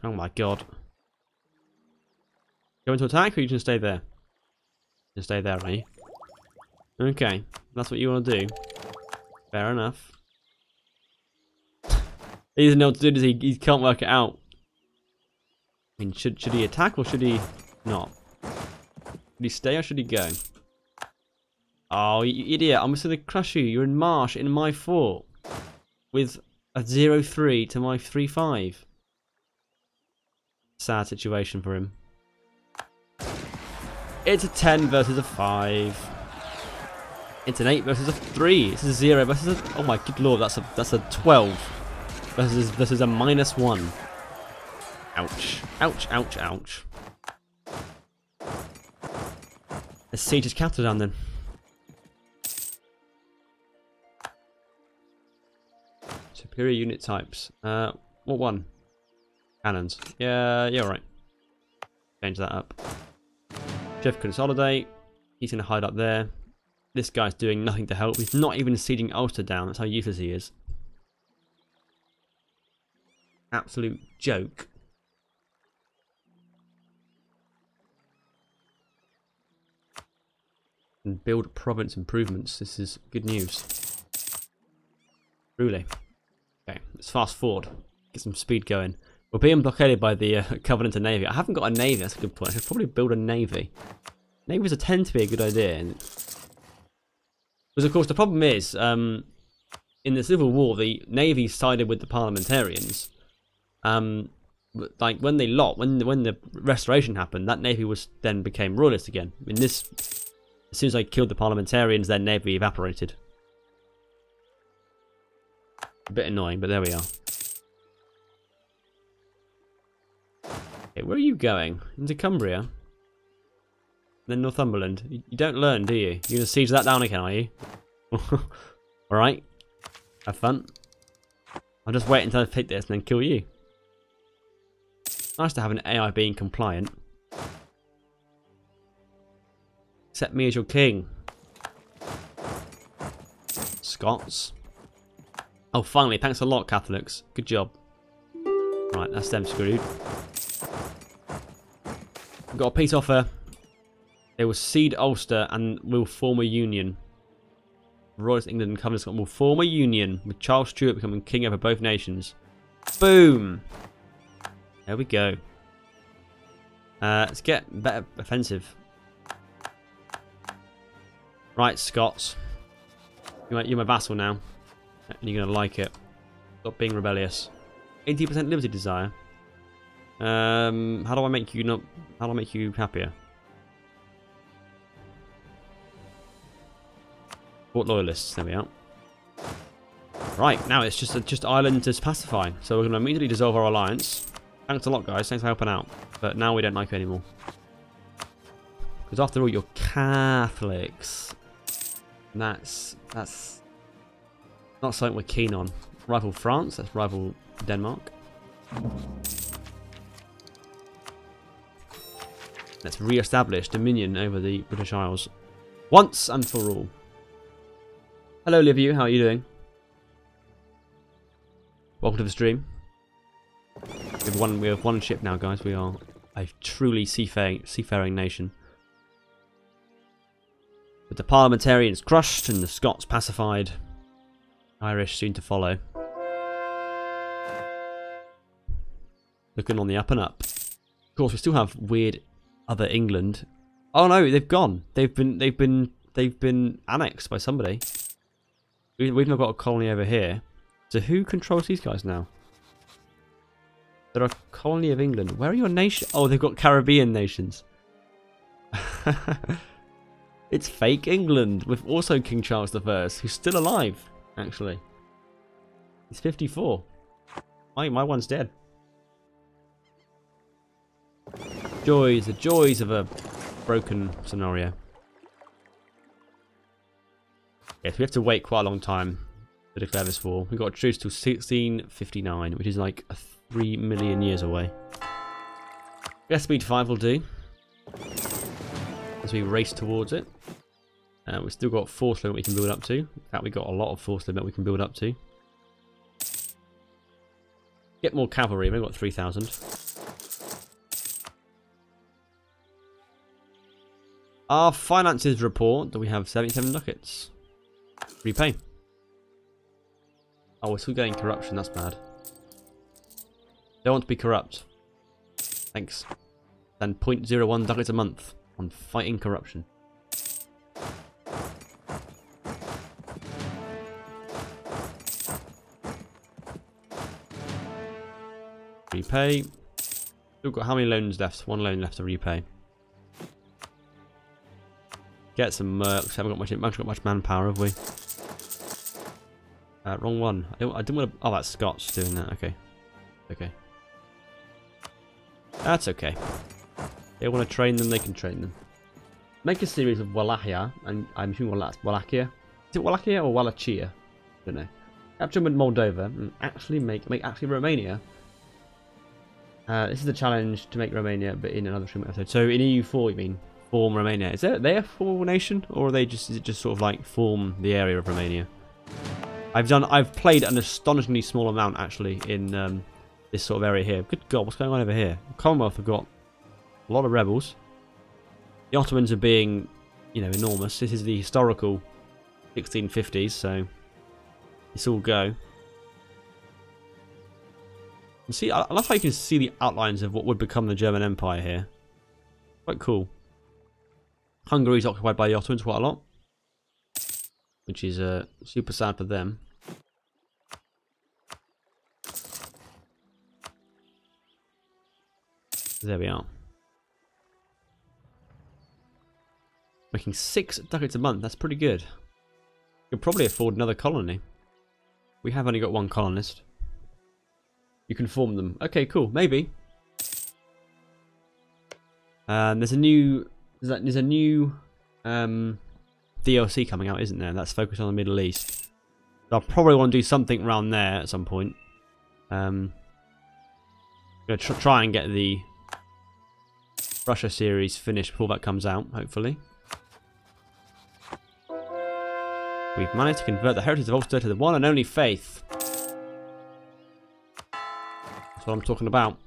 Oh my god. Go into attack, or you can stay there? Just stay there, are you? Okay, that's what you want to do. Fair enough. He doesn't know what to do, does he? He can't work it out. I mean, should he attack or should he not? Should he stay or should he go? Oh, you idiot! I'm just gonna crush you. You're in marsh in my fort with a 0-3 to my 3-5. Sad situation for him. It's a 10 versus a 5. It's an 8 versus a 3. It's a 0 versus a... Oh my good lord, that's a 12 versus a -1. Ouch. Ouch, ouch, ouch. Let's siege his capital down then. Superior unit types. What one? Cannons. Yeah, you're right. Change that up. Shift consolidate. He's going to hide up there. This guy's doing nothing to help. He's not even sieging Ulster down. That's how useless he is. Absolute joke. And build province improvements. This is good news. Truly. Okay, let's fast forward. Get some speed going. We're being blockaded by the Covenant and Navy. I haven't got a Navy, that's a good point. I should probably build a Navy. Navies tend to be a good idea. Because, of course, the problem is, in the Civil War, the Navy sided with the parliamentarians. Like, when the Restoration happened, that Navy then became royalist again. I mean, as soon as I killed the parliamentarians, their Navy evaporated. A bit annoying, but there we are. Okay, where are you going? Into Cumbria? Then Northumberland? You don't learn, do you? You're going to siege that down again, are you? Alright. Have fun. I'll just wait until I take this and then kill you. Nice to have an AI being compliant. Set me as your king. Scots. Oh, finally. Thanks a lot, Catholics. Good job. Right, that's them screwed. We've got a peace offer. They will cede Ulster and will form a union. Royalist England and Covenant Scotland will form a union with Charles Stuart becoming king over both nations. Boom! There we go. Let's get better offensive. Right, Scots. You're my vassal now. And you're going to like it. Stop being rebellious. 80% liberty desire. How do I make you happier? Fort loyalists, there we are. Right, now it's just Ireland to pacify. So we're going to immediately dissolve our alliance. Thanks a lot, guys. Thanks for helping out. But now we don't like you anymore. Because after all, you're Catholics. And that's not something we're keen on. Rival France, that's rival Denmark. Let's re-establish dominion over the British Isles. Once and for all. Hello, Liviu. How are you doing? Welcome to the stream. We have one ship now, guys. We are a truly seafaring nation. With the parliamentarians crushed and the Scots pacified. Irish soon to follow. Looking on the up and up. Of course, we still have weird other England. Oh no, they've gone. They've been annexed by somebody. We've not got a colony over here. So who controls these guys now? They're a colony of England. Where are your nations? Oh, they've got Caribbean nations. It's fake England with also King Charles I, who's still alive, actually. He's 54. My one's dead. The joys of a broken scenario. Yes, we have to wait quite a long time to declare this war. We've got a truce till 1659, which is like 3 million years away. Guess speed 5 will do. As we race towards it. We've still got force limit we can build up to. In fact, we've got a lot of force limit we can build up to. Get more cavalry, we've got 3,000. Our finances report that we have 77 ducats. Repay. Oh, we're still getting corruption, that's bad. Don't want to be corrupt. Thanks. Then 0.01 ducats a month on fighting corruption. Repay. Still got how many loans left? 1 loan left to repay. Get some mercs. Haven't got much manpower, have we? Wrong one. I didn't want to. Oh, that's Scots doing that. Okay. Okay. That's okay. They want to train them. They can train them. Make a series of Wallachia, and I'm assuming that's Wallachia. Is it Wallachia or Wallachia? I don't know. Capture Moldova and actually make actually Romania. This is the challenge to make Romania, but in another stream episode. So in EU4, you mean form Romania? Is they a full nation, or is it just sort of like form the area of Romania? I've played an astonishingly small amount actually in this sort of area here. Good God, what's going on over here? The Commonwealth have got a lot of rebels. The Ottomans are being, you know, enormous. This is the historical 1650s, so it's all go. And see, I love how you can see the outlines of what would become the German Empire here. Quite cool. Hungary's occupied by the Ottomans quite a lot, which is super sad for them. There we are. Making 6 ducats a month, that's pretty good. You could probably afford another colony. We have only got 1 colonist. You can form them. Okay, cool, maybe. There's a new DLC coming out, isn't there? That's focused on the Middle East. I'll probably want to do something around there at some point. I'm going to try and get the Russia series finished before that comes out, hopefully. We've managed to convert the heritage of Ulster to the one and only faith. That's what I'm talking about.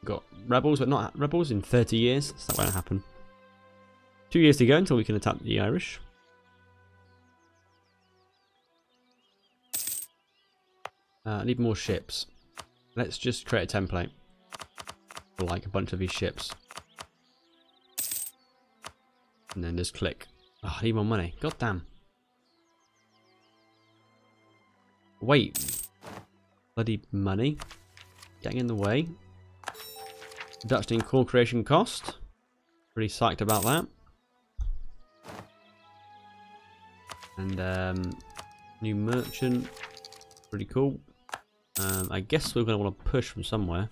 Got rebels, but not rebels in 30 years. So that won't happen. 2 years to go until we can attack the Irish. I need more ships. Let's just create a template. For like a bunch of these ships. And then just click. Oh, I need more money. God damn. Wait. Bloody money. Getting in the way. Reduction in core creation cost. Pretty psyched about that. And new merchant. Pretty cool. I guess we're going to want to push from somewhere.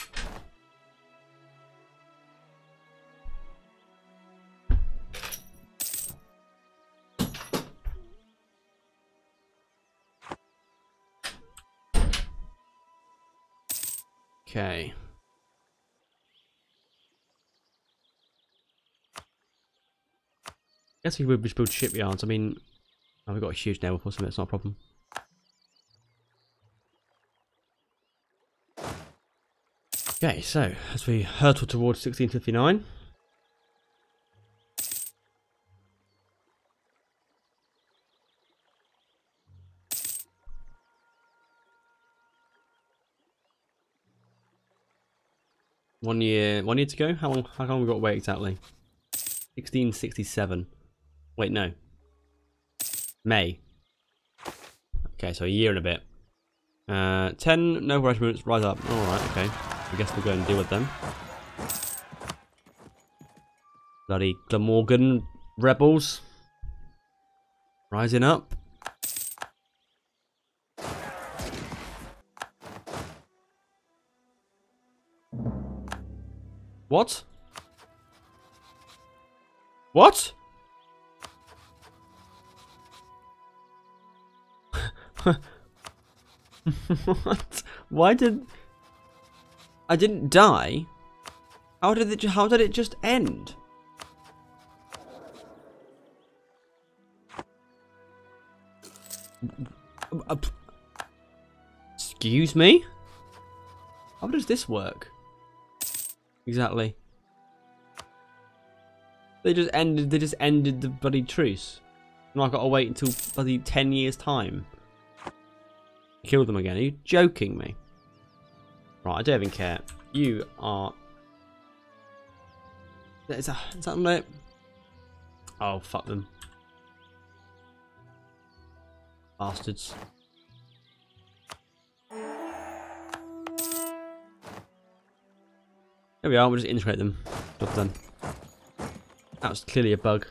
Okay. I guess we would just build shipyards. I mean, oh, we've got a huge naval force, so it's not a problem. Okay, so as we hurtle towards 1659. One year to go. How long have we got to wait exactly? 1667. Wait, no. May. Okay, so a year and a bit. 10 noble regiments rise up. Alright, okay. I guess we'll go and deal with them. Bloody Glamorgan rebels. Rising up. What? What? What? Why did I didn't die? How did it just end? Excuse me? How does this work? Exactly. They just ended the bloody truce. And I've got to wait until bloody 10 years time. Kill them again. Are you joking me? Right, I don't even care. You are... Is that not it? Oh, fuck them. Bastards. There we are, we'll just integrate them. Job done. That was clearly a bug.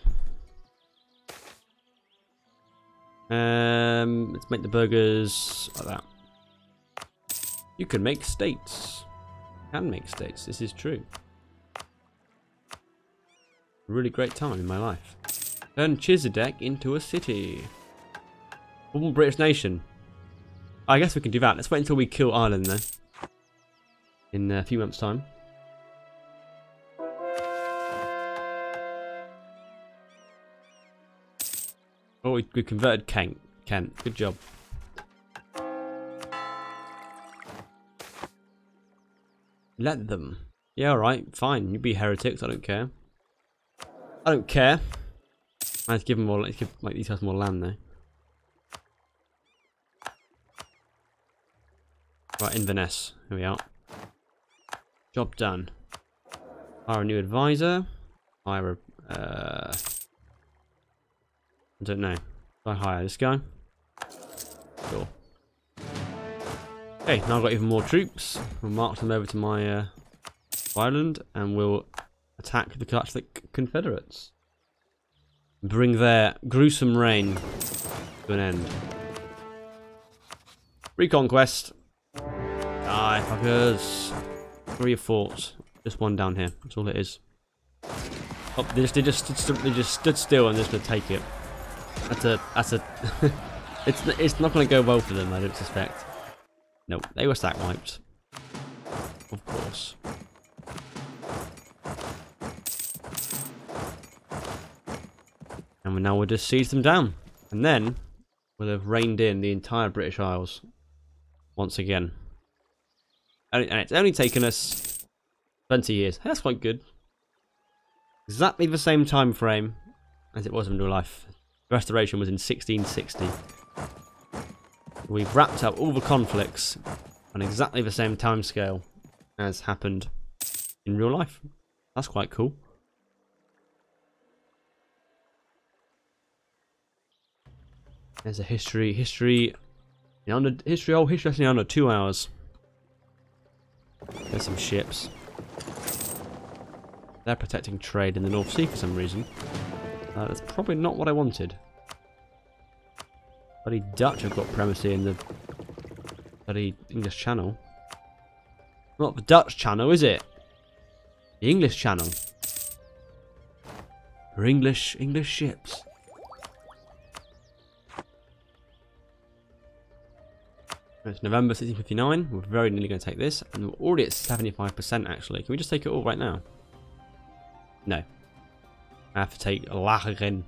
Let's make the burgers like that. You can make states. Can make states, this is true. Really great time in my life. Turn Chisedek into a city. One British nation. I guess we can do that. Let's wait until we kill Ireland though. In a few months' time. Oh, we converted Kent. Good job. Let them. Yeah, alright, fine. You be heretics, I don't care. I don't care. Let's give them more, let's give like these guys more land though. Right, Inverness. Here we are. Job done. Hire a new advisor. Hire a I don't know. Should I hire this guy? Sure. Okay, now I've got even more troops. We'll march them over to my island and we'll attack the Catholic Confederates. Bring their gruesome reign to an end. Reconquest. Die, fuckers. Where are your forts? Just one down here. That's all it is. Oh, they just stood still and they're just gonna take it. That's a. it's not gonna go well for them, I don't suspect. Nope, they were sack wiped. Of course. And now we'll just siege them down. And then we'll have reined in the entire British Isles. Once again. And it's only taken us 20 years. That's quite good. Exactly the same time frame as it was in real life. Restoration was in 1660. We've wrapped up all the conflicts on exactly the same time scale as happened in real life. That's quite cool. There's a history lesson in under 2 hours. There's some ships. They're protecting trade in the North Sea for some reason. That's probably not what I wanted. Bloody Dutch have got primacy in the bloody English Channel. Not the Dutch Channel, is it? The English Channel. For English ships. It's November 1659. We're very nearly going to take this, and we're already at 75% actually. Can we just take it all right now? No. I have to take Lacheren.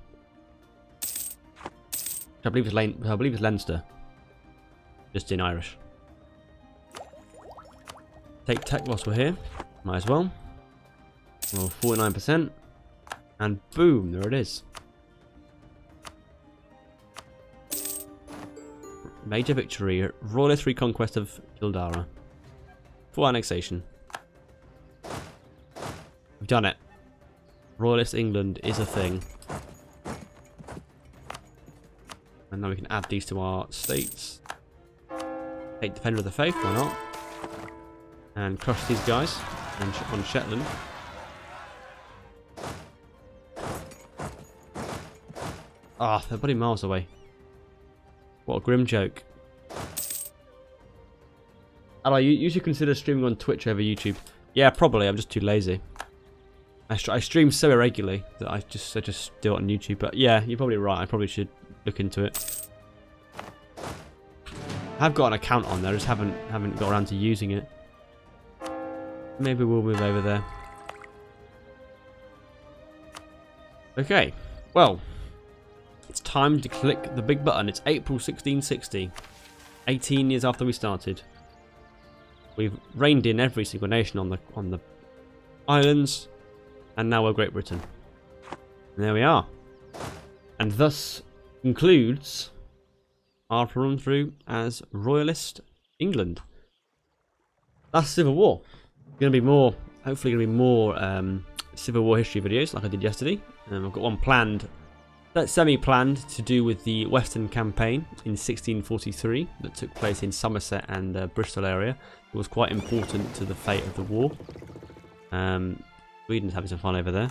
I believe it's Leinster. Just in Irish. Take tech whilst we're here. Might as well. Well, 49%. And boom, there it is. Major victory. Royalist reconquest of Kildare. Full annexation. We've done it. Royalist England is a thing. And now we can add these to our states. Take Defender of the Faith, why not? And crush these guys on Shetland. Ah, they're bloody miles away. What a grim joke. Hello, you should consider streaming on Twitch over YouTube. Yeah, probably. I'm just too lazy. I stream so irregularly that I just do it on YouTube. But yeah, you're probably right. I probably should look into it. I've got an account on there. I just haven't got around to using it. Maybe we'll move over there. Okay. Well, it's time to click the big button. It's April 1660. 18 years after we started. We've reined in every single nation on the islands. And now we're Great Britain. And there we are. And thus concludes our run through as Royalist England. That's Civil War. Gonna be more, hopefully gonna be more Civil War history videos like I did yesterday. I've got one planned, that's semi-planned, to do with the Western Campaign in 1643 that took place in Somerset and Bristol area. It was quite important to the fate of the war. Sweden's having some fun over there.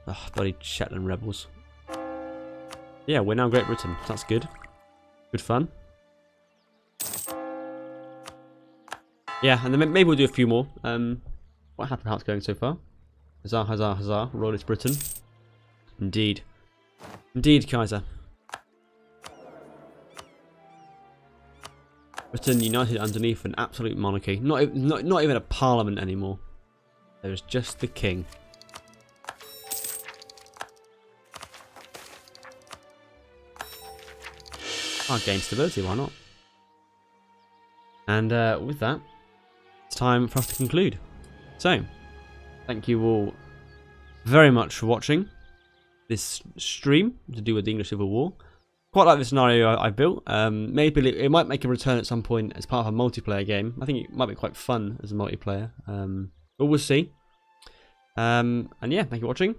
Oh, bloody Shetland rebels. Yeah, we're now Great Britain. So that's good. Good fun. Yeah, and then maybe we'll do a few more. Quite happy how it's going so far. Huzzah, huzzah, huzzah. Royalist Britain. Indeed. Indeed, Kaiser. Britain united underneath an absolute monarchy. Not even a parliament anymore. There's just the king. I'll gain stability, why not? And with that, it's time for us to conclude. So, thank you all very much for watching this stream to do with the English Civil War. Quite like the scenario I built. Maybe it might make a return at some point as part of a multiplayer game. I think it might be quite fun as a multiplayer. But we'll see. And yeah, thank you for watching.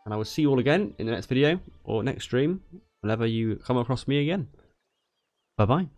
And I will see you all again in the next video or next stream whenever you come across me again. Bye-bye.